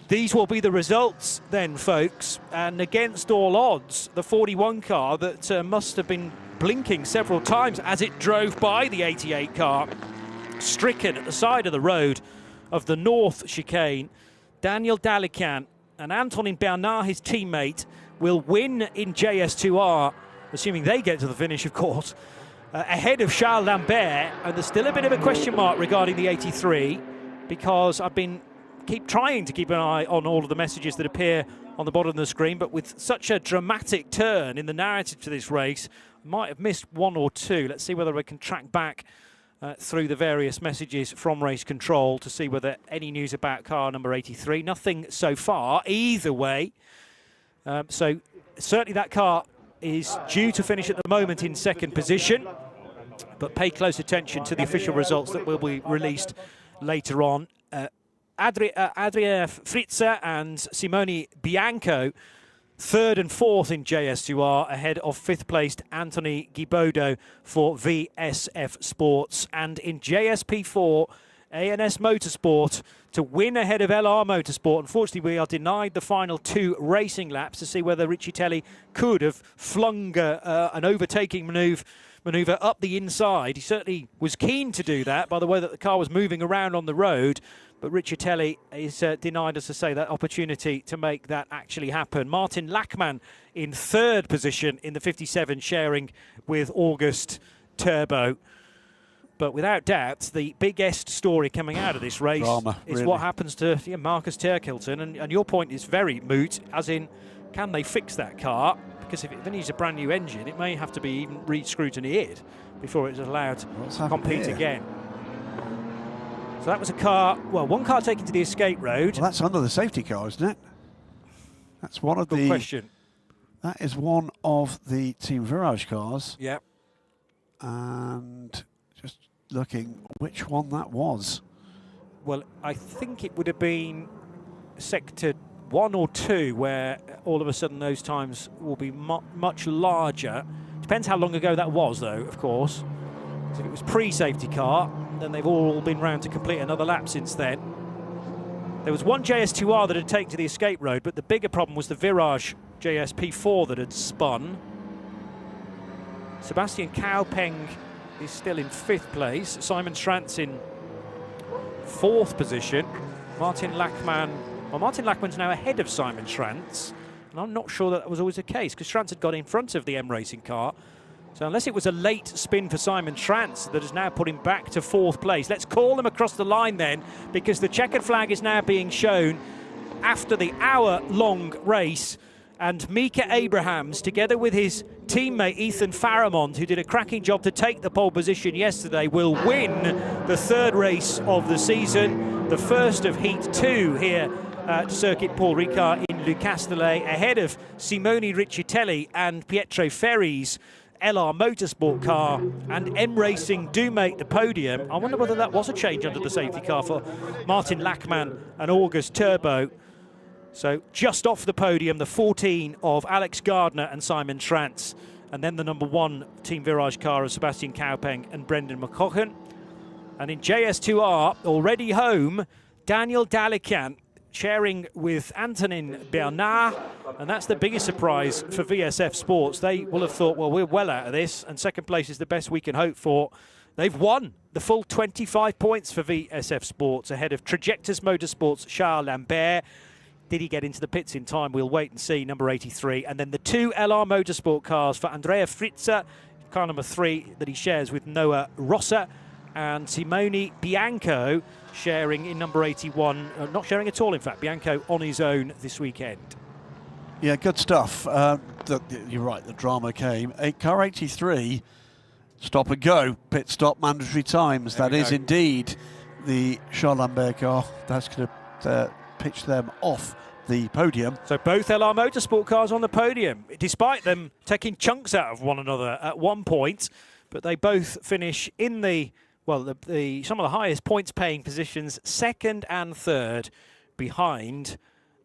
Speaker 1: These will be the results then, folks. And against all odds, the 41 car that must have been blinking several times as it drove by the 88 car, stricken at the side of the road of the North chicane. Daniel Dalican and Antonin Bernard, his teammate, will win in JS2R, assuming they get to the finish, of course, ahead of Charles Lambert. And there's still a bit of a question mark regarding the 83, because I've been trying to keep an eye on all of the messages that appear on the bottom of the screen, but with such a dramatic turn in the narrative to this race, I might have missed one or two. Let's see whether I can track back through the various messages from race control to see whether any news about car number 83. Nothing so far, either way. So certainly that car is due to finish at the moment in second position, but pay close attention to the official results that will be released later on. Adria Fritza and Simone Bianco, third and fourth in JS2R, ahead of fifth-placed Anthony Gibodo for VSF Sports. And in JS P4, ANS Motorsport to win ahead of LR Motorsport. Unfortunately, we are denied the final two racing laps to see whether Riccitelli could have flung an overtaking manoeuvre up the inside. He certainly was keen to do that by the way that the car was moving around on the road, but Riccitelli is denied, as I say, that opportunity to make that actually happen. Martin Lachmann in third position in the 57, sharing with August Turbo. But without doubt, the biggest story coming out of this race is what happens to Marcus Turkilton. And your point is very moot, as in, can they fix that car? Because if it needs a brand new engine, it may have to be even re-scrutineered before it's allowed to compete again. So that was a car, well, one car taken to the escape road.
Speaker 2: Well, that's under the safety car, isn't it? That's one of the...
Speaker 1: Good question.
Speaker 2: That is one of the Team Virage cars.
Speaker 1: Yeah.
Speaker 2: And just looking which one that was.
Speaker 1: Well, I think it would have been sector 1 or 2 where all of a sudden those times will be much larger. Depends how long ago that was, though, of course. So if it was pre-safety car, then they've all been round to complete another lap since then. There was one JS2 R that had taken to the escape road, but the bigger problem was the Ligier JS P4 that had spun. Sebastian Kaupeng is still in 5th place. Simon Schranz in 4th position. Martin Lachmann's now ahead of Simon Schranz. And I'm not sure that was always the case, because Schranz had got in front of the M Racing car. So unless it was a late spin for Simon Schranz that has now put him back to 4th place. Let's call them across the line then, because the checkered flag is now being shown after the hour-long race. And Mika Abrahams, together with his teammate Ethan Faramond, who did a cracking job to take the pole position yesterday, will win the 3rd race of the season, the first of Heat 2 here at Circuit Paul Ricard in Le Castellet, ahead of Simone Riccitelli and Pietro Ferri's LR Motorsport car, and M Racing do make the podium. I wonder whether that was a change under the safety car for Martin Lachmann and August Turbo. So just off the podium, the 14 of Alex Gardner and Simon Schranz, and then the number 1 Team Virage car of Sebastian Kaupeng and Brendan McCochen. And in JS2R, already home, Daniel Dalican sharing with Antonin Bernard, and that's the biggest surprise for VSF Sports. They will have thought, well, we're well out of this, and 2nd place is the best we can hope for. They've won the full 25 points for VSF Sports, ahead of Trajectus Motorsports' Charles Lambert. Did he get into the pits in time? We'll wait and see, number 83. And then the 2 LR Motorsport cars for Andrea Fritzer, car number 3 that he shares with Noah Rossa, and Simone Bianco sharing in number 81. Not sharing at all, in fact. Bianco on his own this weekend.
Speaker 2: Yeah, good stuff. You're right, the drama came. Car 83, stop and go, pit stop, mandatory times. That is indeed the Charles Lambert car. That's going to pitch them off the podium.
Speaker 1: So both LR Motorsport cars on the podium, despite them taking chunks out of one another at one point, but they both finish in the, well, some of the highest points paying positions, 2nd and 3rd behind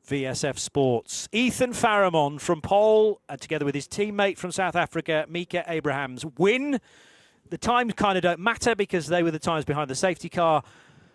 Speaker 1: VSF Sports. Ethan Faramond from pole, together with his teammate from South Africa, Mika Abrahams, win. The times kind of don't matter because they were the times behind the safety car.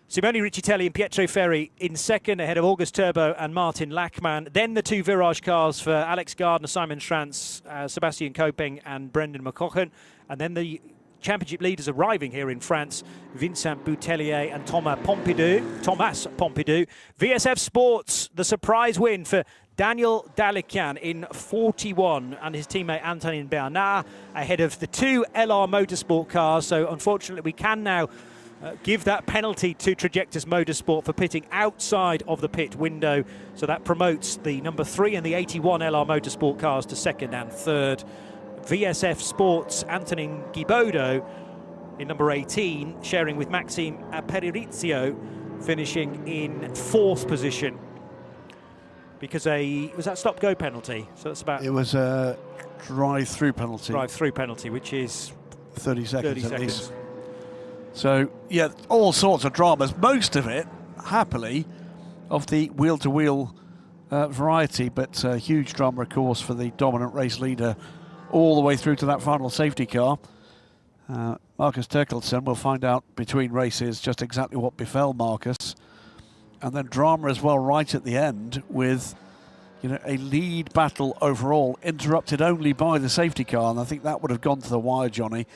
Speaker 1: Simone Riccitelli and Pietro Ferri in 2nd, ahead of August Turbo and Martin Lachmann. Then the 2 Virage cars for Alex Gardner, Simon Schranz, Sebastian Kaupeng and Brendan McCochen. And then the championship leaders arriving here in France, Vincent Boutellier and Thomas Pompidou. VSF Sports, the surprise win for Daniel Dalican in 41 and his teammate Antonin Bernard, ahead of the 2 LR Motorsport cars. So unfortunately we can now give that penalty to Trajectus Motorsport for pitting outside of the pit window. So that promotes the number 3 and the 81 LR Motorsport cars to 2nd and 3rd. VSF Sports, Antonin Guibaudot in number 18, sharing with Maxime Peririzio, finishing in 4th position. Because was that stop-go penalty? So that's about...
Speaker 2: It was a drive-through penalty.
Speaker 1: Drive-through penalty, which is...
Speaker 2: 30 seconds
Speaker 1: 30
Speaker 2: at
Speaker 1: seconds.
Speaker 2: least. So, yeah, all sorts of dramas. Most of it, happily, of the wheel-to-wheel variety, but huge drama, of course, for the dominant race leader all the way through to that final safety car. Marcus Terkelsen will find out between races just exactly what befell Marcus. And then drama as well right at the end with, a lead battle overall, interrupted only by the safety car. And I think that would have gone to the wire, Johnny.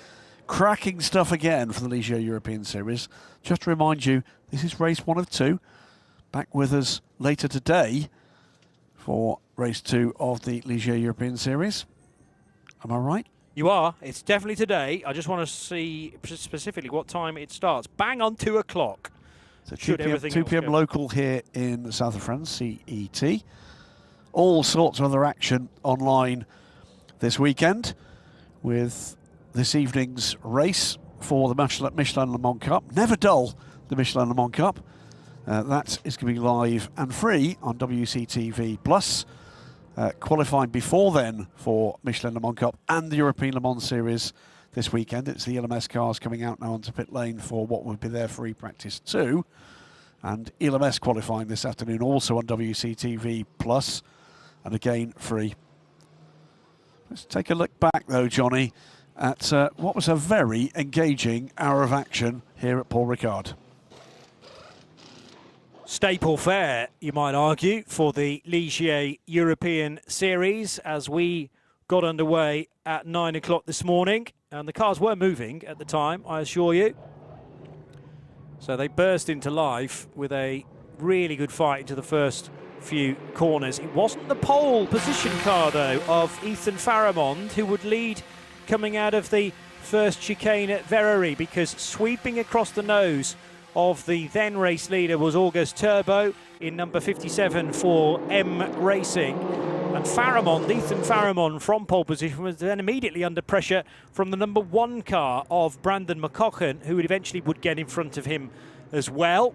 Speaker 2: Cracking stuff again for the Ligier European Series. Just to remind you, this is race 1 of 2. Back with us later today for race 2 of the Ligier European Series. Am I right?
Speaker 1: You are. It's definitely today. I just want to see specifically what time it starts. Bang on 2 o'clock.
Speaker 2: So 2 p.m. local here in the south of France, CET. All sorts of other action online this weekend with this evening's race for the Michelin Le Mans Cup. Never dull, the Michelin Le Mans Cup. That is going to be live and free on WCTV+. Qualifying before then for Michelin Le Mans Cup and the European Le Mans Series this weekend. It's the ELMS cars coming out now onto pit lane for what would be their free practice 2. And ELMS qualifying this afternoon also on WCTV+. and again free. Let's take a look back though, Johnny, at what was a very engaging hour of action here at Paul Ricard.
Speaker 1: Staple fare, you might argue, for the Ligier European Series as we got underway at 9 o'clock this morning. And the cars were moving at the time, I assure you. So they burst into life with a really good fight into the first few corners. It wasn't the pole position car, though, of Ethan Faramond, who would lead coming out of the first chicane at Verrerie, because sweeping across the nose of the then race leader was August Turbo in number 57 for M Racing. And Faramond, Ethan Faramond from pole position, was then immediately under pressure from the number 1 car of Brandon McCochen, who eventually would get in front of him as well.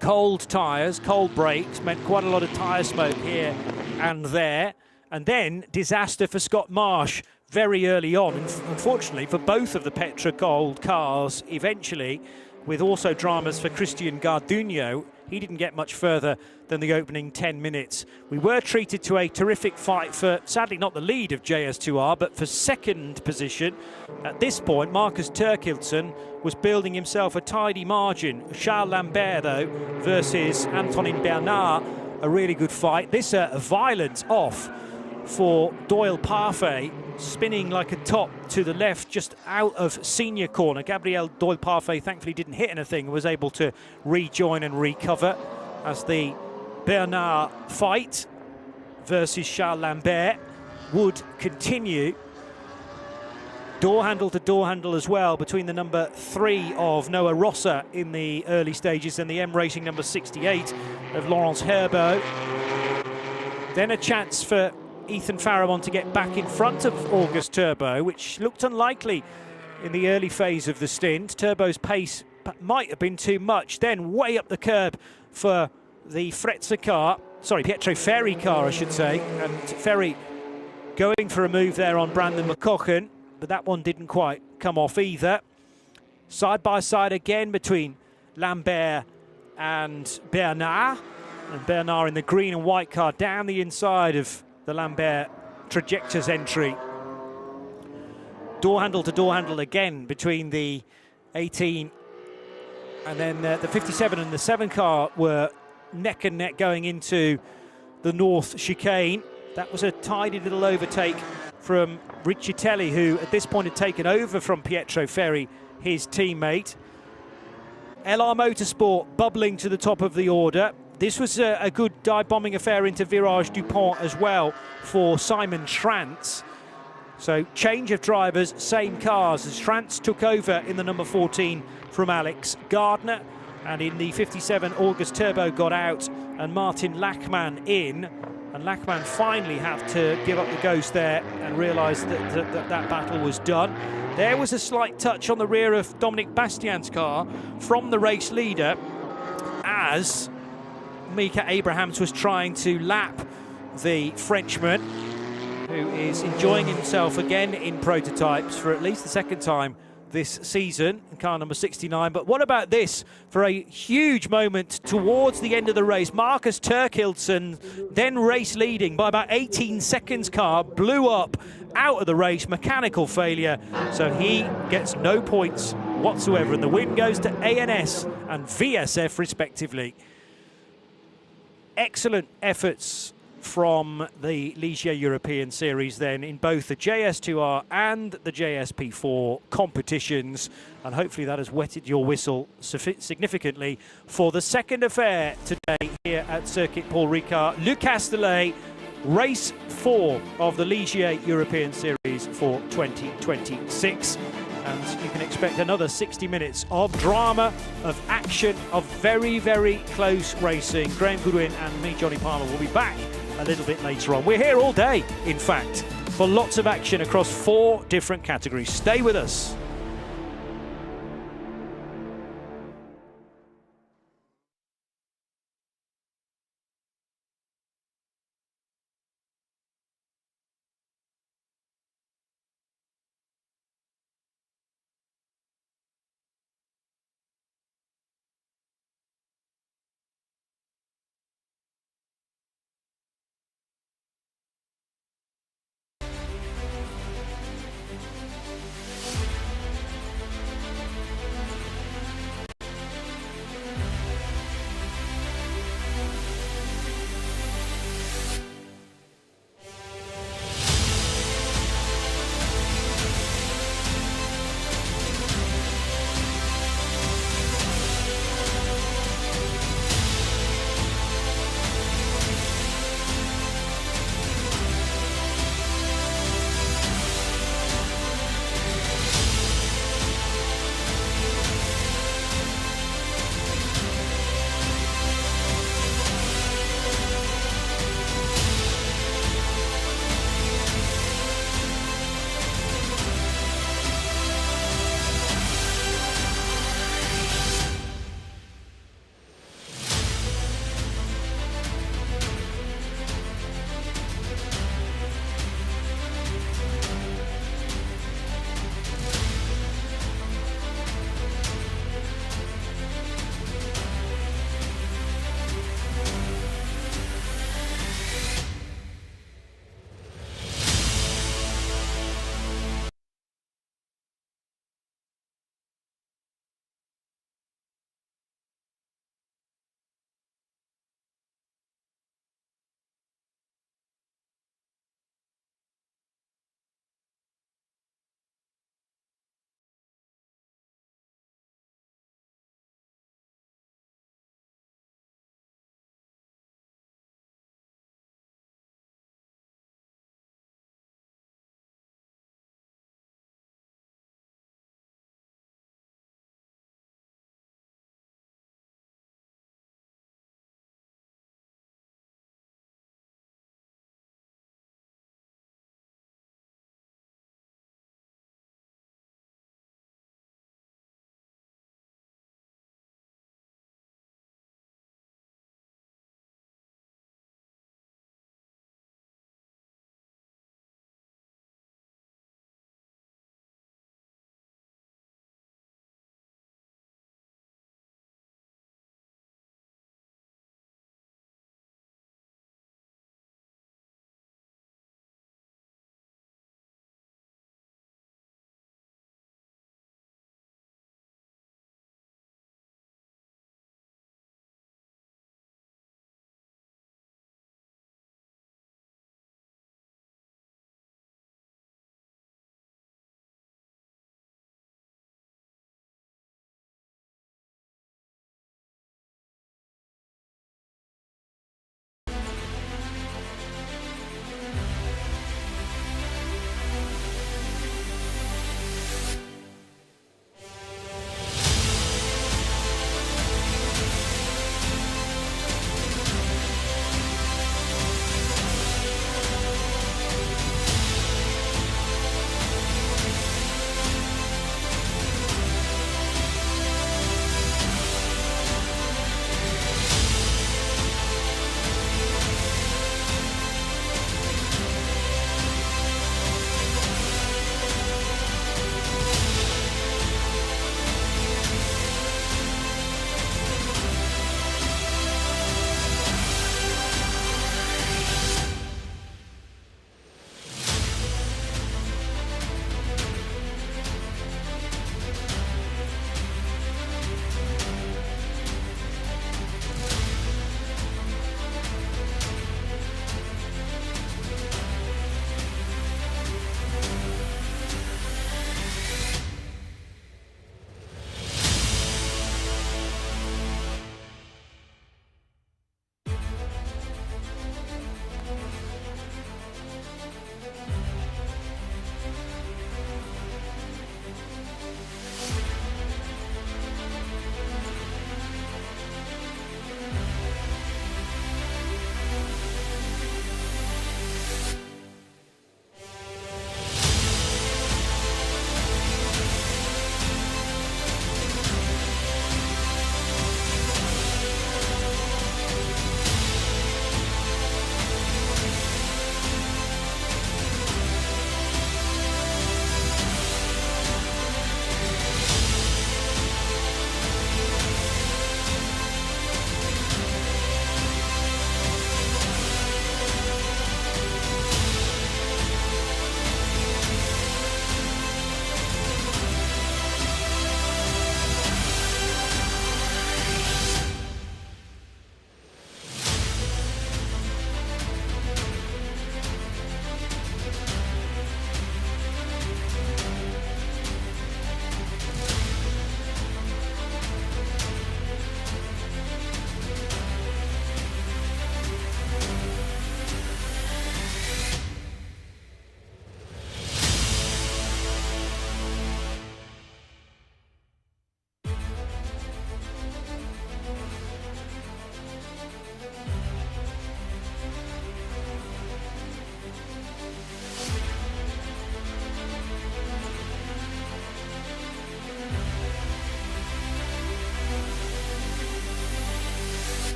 Speaker 1: Cold tyres, cold brakes meant quite a lot of tyre smoke here and there. And then disaster for Scott Marsh very early on, unfortunately for both of the Petra Gold cars eventually, with also dramas for Christian Garduño. He didn't get much further than the opening 10 minutes. We were treated to a terrific fight for, sadly not the lead of JS2R, but for second position. At this point, Marcus Terkildsen was building himself a tidy margin. Charles Lambert, though, versus Antonin Bernard, a really good fight. This violence off for Doyle Parfait, spinning like a top to the left, just out of senior corner. Gabriel Doyle Parfait thankfully didn't hit anything, was able to rejoin and recover as the Bernard fight versus Charles Lambert would continue. Door handle to door handle as well between the number 3 of Noah Rossa in the early stages and the M Racing number 68 of Laurence Herbeau. Then a chance for Ethan Faramond to get back in front of August Turbo, which looked unlikely in the early phase of the stint. Turbo's pace might have been too much. Then way up the curb for the Pietro Ferri car, I should say. And Ferri going for a move there on Brandon McCochen, but that one didn't quite come off either. Side by side again between Lambert and Bernard. And Bernard in the green and white car down the inside of the Lambert trajectors entry. Door handle to door handle again between the 18 and then the 57 and the 7 car were neck and neck going into the north chicane. That was a tidy little overtake from Riccitelli, who at this point had taken over from Pietro Ferri, his teammate. LR Motorsport bubbling to the top of the order. This was a good dive-bombing affair into Virage Dupont as well for Simon Schrantz. So change of drivers, same cars as Schrantz took over in the number 14 from Alex Gardner. And in the 57, August Turbo got out and Martin Lachmann in. And Lachmann finally had to give up the ghost there and realise that battle was done. There was a slight touch on the rear of Dominic Bastian's car from the race leader as Mika Abrahams was trying to lap the Frenchman, who is enjoying himself again in prototypes for at least the second time this season, car number 69. But what about this for a huge moment towards the end of the race? Marcus Terkildsen, then race leading by about 18 seconds, car blew up out of the race, mechanical failure, so he gets no points whatsoever, and the win goes to ANS and VSF respectively. Excellent efforts from the Ligier European Series then in both the JS2R and the JS P4 competitions, and hopefully that has wetted your whistle significantly for the second affair today here at Circuit Paul Ricard. Le Castellet, race 4 of the Ligier European Series for 2026. And you can expect another 60 minutes of drama, of action, of very, very close racing. Graham Goodwin and me, Johnny Palmer, will be back a little bit later on. We're here all day, in fact, for lots of action across 4 different categories. Stay with us.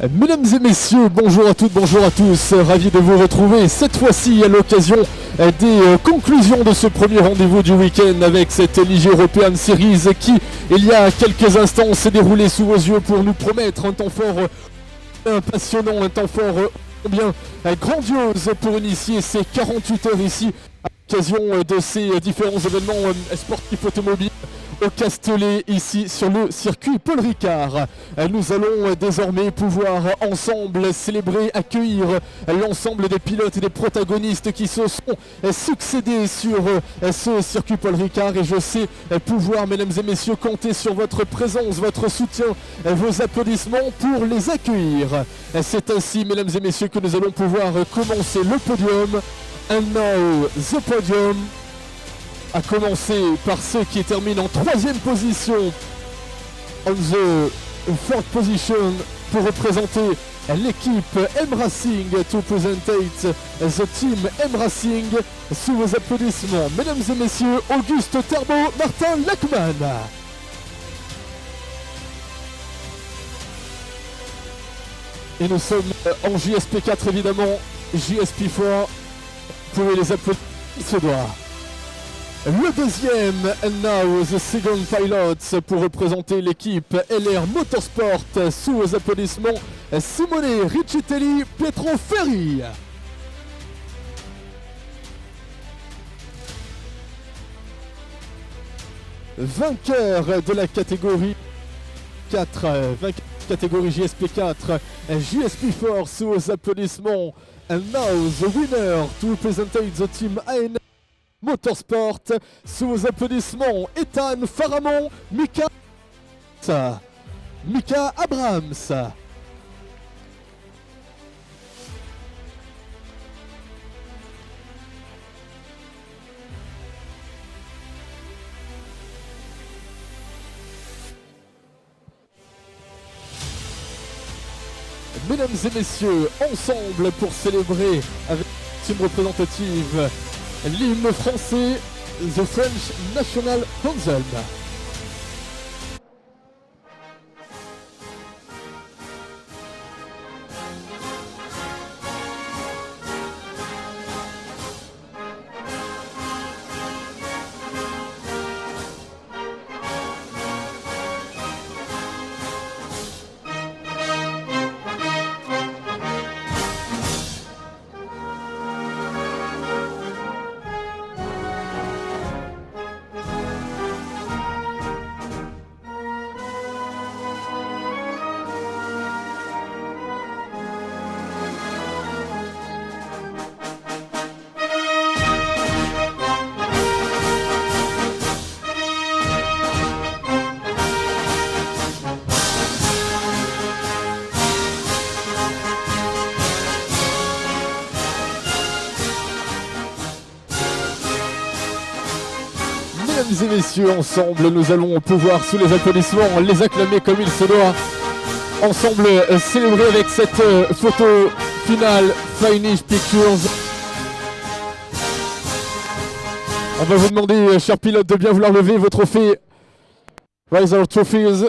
Speaker 4: Mesdames et messieurs, bonjour à toutes, bonjour à tous, ravi de vous retrouver cette fois-ci à l'occasion des conclusions de ce premier rendez-vous du week-end avec cette Ligier European Series qui, il y a quelques instants, s'est déroulée sous vos yeux pour nous promettre un temps fort passionnant, un temps fort bien grandiose pour initier ces 48 heures ici à l'occasion de ces différents événements sportifs automobiles au Castellet, ici sur le circuit Paul Ricard. Nous allons désormais pouvoir ensemble célébrer, accueillir l'ensemble des pilotes et des protagonistes qui se sont succédés sur ce circuit Paul Ricard, et je sais pouvoir, mesdames et messieurs, compter sur votre présence, votre soutien, vos applaudissements pour les accueillir. C'est ainsi, mesdames et messieurs, que nous allons pouvoir commencer le podium. And now the podium, à commencer par ceux qui terminent en 3e position, on the 4th position, pour représenter l'équipe M Racing, to presentate the team M Racing, sous vos applaudissements, mesdames et messieurs, Auguste Terbo, Martin Lachmann. Et nous sommes en JSP4 évidemment, JS P4, vous pouvez les applaudir, il se doit. Le deuxième, and now the second pilot, pour représenter l'équipe LR Motorsport, sous vos applaudissements, Simone Riccitelli, Pietro Ferri. Vainqueur de la catégorie 4, vainqueur de la catégorie JSP4, JSP4, sous vos applaudissements, and now the winner to represent the team AN Motorsport, sous vos applaudissements, Ethan Faramon, Mika Abrams. Mesdames et messieurs, ensemble pour célébrer avec la team représentative l'hymne français, The French National Anthem. Mesdames et messieurs, ensemble, nous allons pouvoir, sous les applaudissements, les acclamer comme il se doit. Ensemble, célébrer avec cette photo finale, Finish Pictures. On va vous demander, chers pilotes, de bien vouloir lever vos trophées. Rise our trophies.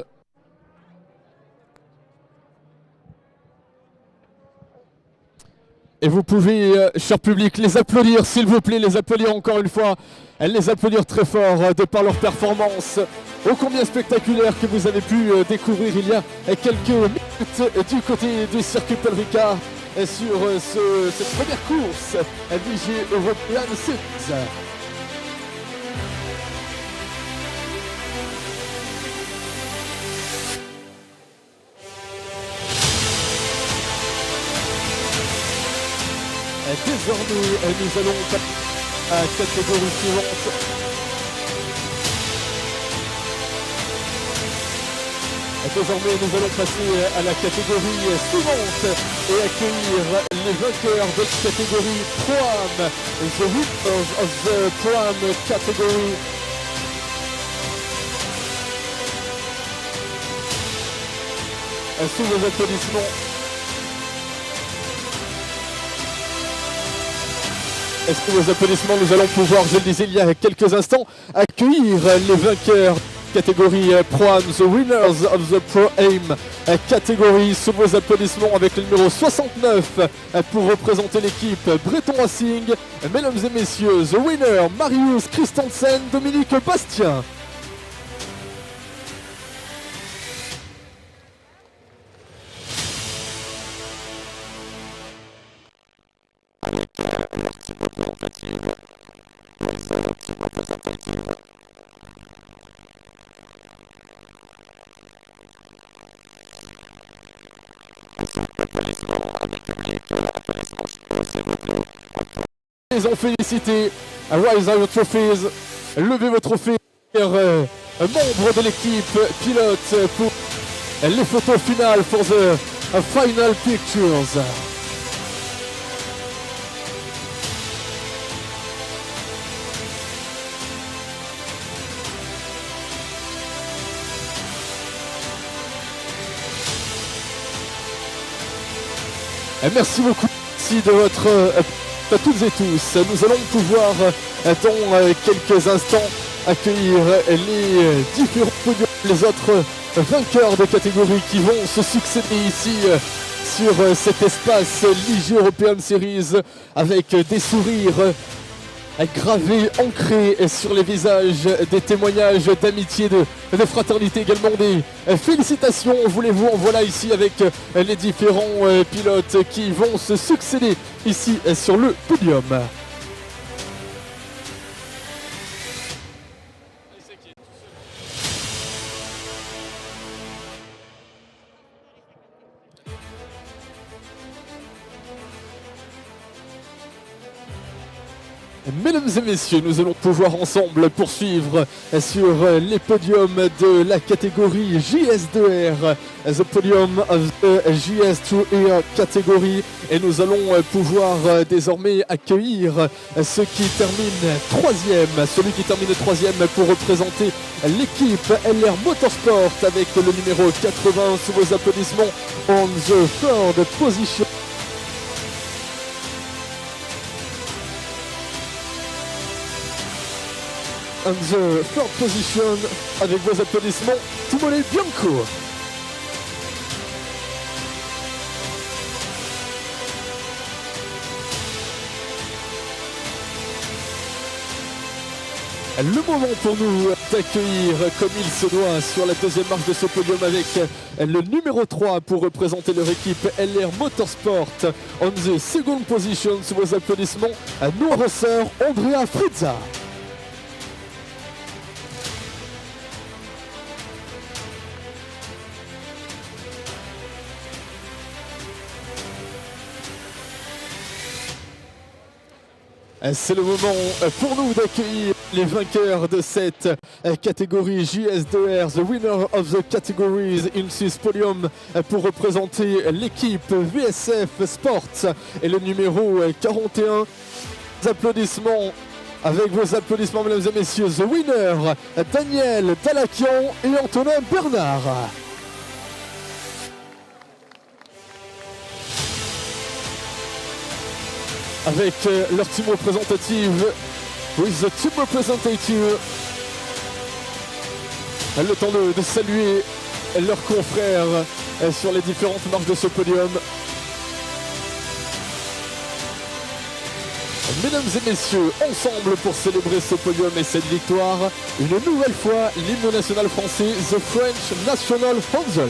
Speaker 4: Et vous pouvez, cher public, les applaudir, s'il vous plaît, les applaudir encore une fois, les applaudir très fort de par leur performance ô combien spectaculaire que vous avez pu découvrir il y a quelques minutes du côté du circuit Paul Ricard sur cette première course Ligier European Series. Désormais, nous allons passer à la catégorie suivante. Désormais, nous allons passer à la catégorie suivante et accueillir les vainqueurs de la catégorie Pro-Am, the winners of the Pro-Am category. Sous vos applaudissements. Est-ce que vos applaudissements, nous allons pouvoir, je le disais il y a quelques instants, accueillir les vainqueurs catégorie Pro-Am, the winners of the Pro-Aim catégorie, sous vos applaudissements avec le numéro 69 pour représenter l'équipe Breton Racing. Mesdames et messieurs, the winner Marius Christensen, Dominique Bastien. Ils ont félicité Rise Your Trophies, levez vos trophées, membre de l'équipe pilote pour les photos finales for the final pictures. Merci beaucoup, merci de votre à toutes et tous. Nous allons pouvoir dans quelques instants accueillir les différents podiums, les autres vainqueurs de catégorie qui vont se succéder ici sur cet espace Ligier European Series avec des sourires gravés, ancrés sur les visages, des témoignages d'amitié, de fraternité, également des félicitations. Voulez-vous, en voilà ici avec les différents pilotes qui vont se succéder ici sur le podium. Mesdames et messieurs, nous allons pouvoir ensemble poursuivre sur les podiums de la catégorie JS2 R, the podium of the JS2 R catégorie, et nous allons pouvoir désormais accueillir ceux qui terminent troisième, celui qui termine troisième pour représenter l'équipe LR Motorsport avec le numéro 80 sous vos applaudissements on the third position. On the third position, avec vos applaudissements, Timone Bianco. Le moment pour nous d'accueillir comme il se doit sur la deuxième marche de ce podium avec le numéro 3 pour représenter leur équipe LR Motorsport. On the second position, sous vos applaudissements, notre sœur Andrea Frizza. C'est le moment pour nous d'accueillir les vainqueurs de cette catégorie JS2R, the winner of the categories in this podium pour représenter l'équipe VSF Sports et le numéro 41. Applaudissements, avec vos applaudissements mesdames et messieurs, the winner Daniel Dalakian et Antonin Bernard. Avec leur team représentative, with the team representative, le temps de saluer leurs confrères sur les différentes marches de ce podium. Mesdames et messieurs, ensemble pour célébrer ce podium et cette victoire, une nouvelle fois l'hymne national français, the French National Anthem.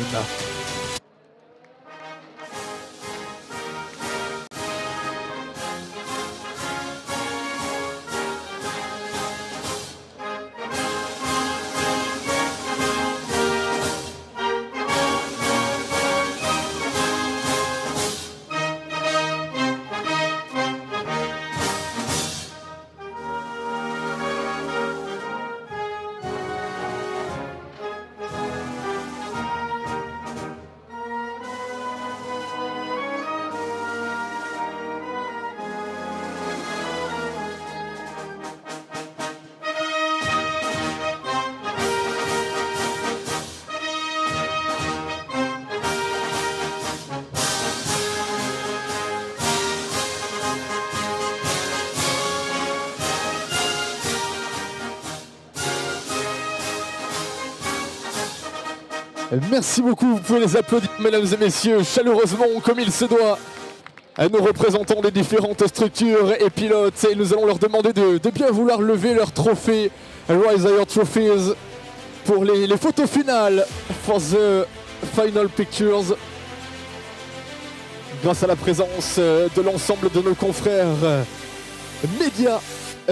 Speaker 4: Merci beaucoup, vous pouvez les applaudir mesdames et messieurs, chaleureusement comme il se doit. À nos représentants des différentes structures et pilotes, et nous allons leur demander de bien vouloir lever leur trophée, Rise Your Trophies, pour les photos finales, for the final pictures. Grâce à la présence de l'ensemble de nos confrères médias,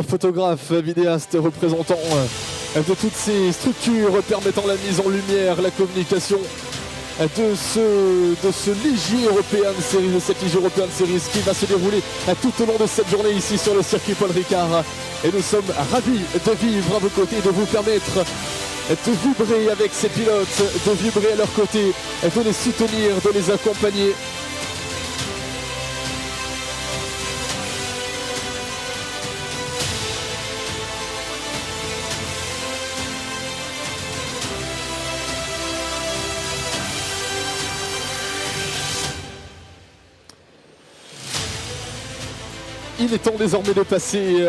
Speaker 4: photographes, vidéastes, représentants de toutes ces structures permettant la mise en lumière, la communication de ce Ligier European Series, de cette Ligier European Series qui va se dérouler tout au long de cette journée ici sur le circuit Paul Ricard. Et nous sommes ravis de vivre à vos côtés, de vous permettre de vibrer avec ces pilotes, de vibrer à leur côté, de les soutenir, de les accompagner. Il est temps désormais de passer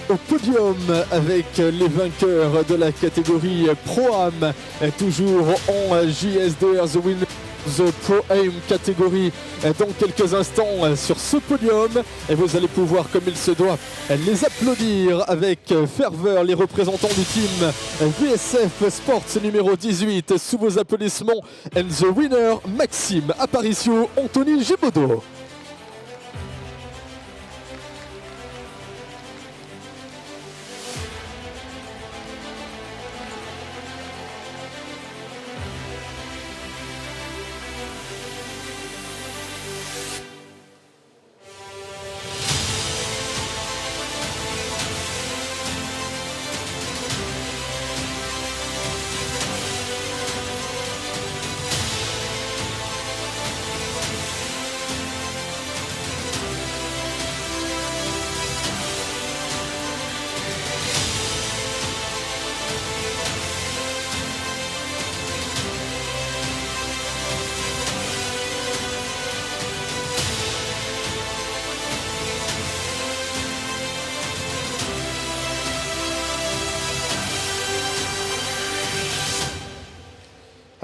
Speaker 4: au podium avec les vainqueurs de la catégorie Pro-Am, toujours en JS2 R, The Winners Pro-Am catégorie dans quelques instants sur ce podium. Et vous allez pouvoir, comme il se doit, les applaudir avec ferveur, les représentants du team VSF Sports numéro 18, sous vos applaudissements, and the winner, Maxime Aparicio, Anthony Gibaudot.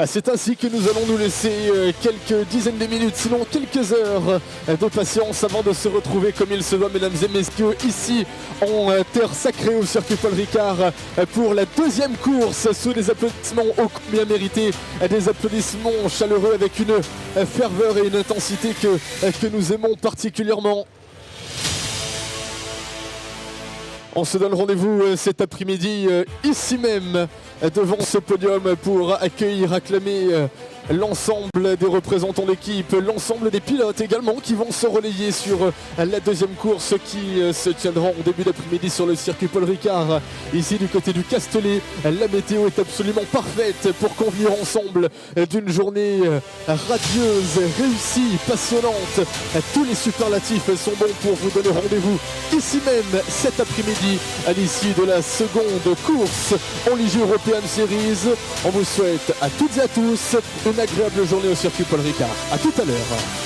Speaker 4: C'est ainsi que nous allons nous laisser quelques dizaines de minutes, sinon quelques heures de patience avant de se retrouver comme il se doit, mesdames et messieurs, ici en terre sacrée au circuit Paul Ricard pour la deuxième course, sous des applaudissements ô combien mérités, des applaudissements chaleureux avec une ferveur et une intensité que nous aimons particulièrement. On se donne rendez-vous cet après-midi ici même devant ce podium pour accueillir, acclamer l'ensemble des représentants d'équipe, l'ensemble des pilotes également qui vont se relayer sur la deuxième course qui se tiendra en début d'après-midi sur le circuit Paul Ricard. Ici du côté du Castellet, la météo est absolument parfaite pour convenir ensemble d'une journée radieuse, réussie, passionnante. Tous les superlatifs sont bons pour vous donner rendez-vous ici même cet après-midi à l'issue de la seconde course en Ligier European Series. On vous souhaite à toutes et à tous une agréable journée au circuit Paul Ricard. A tout à l'heure.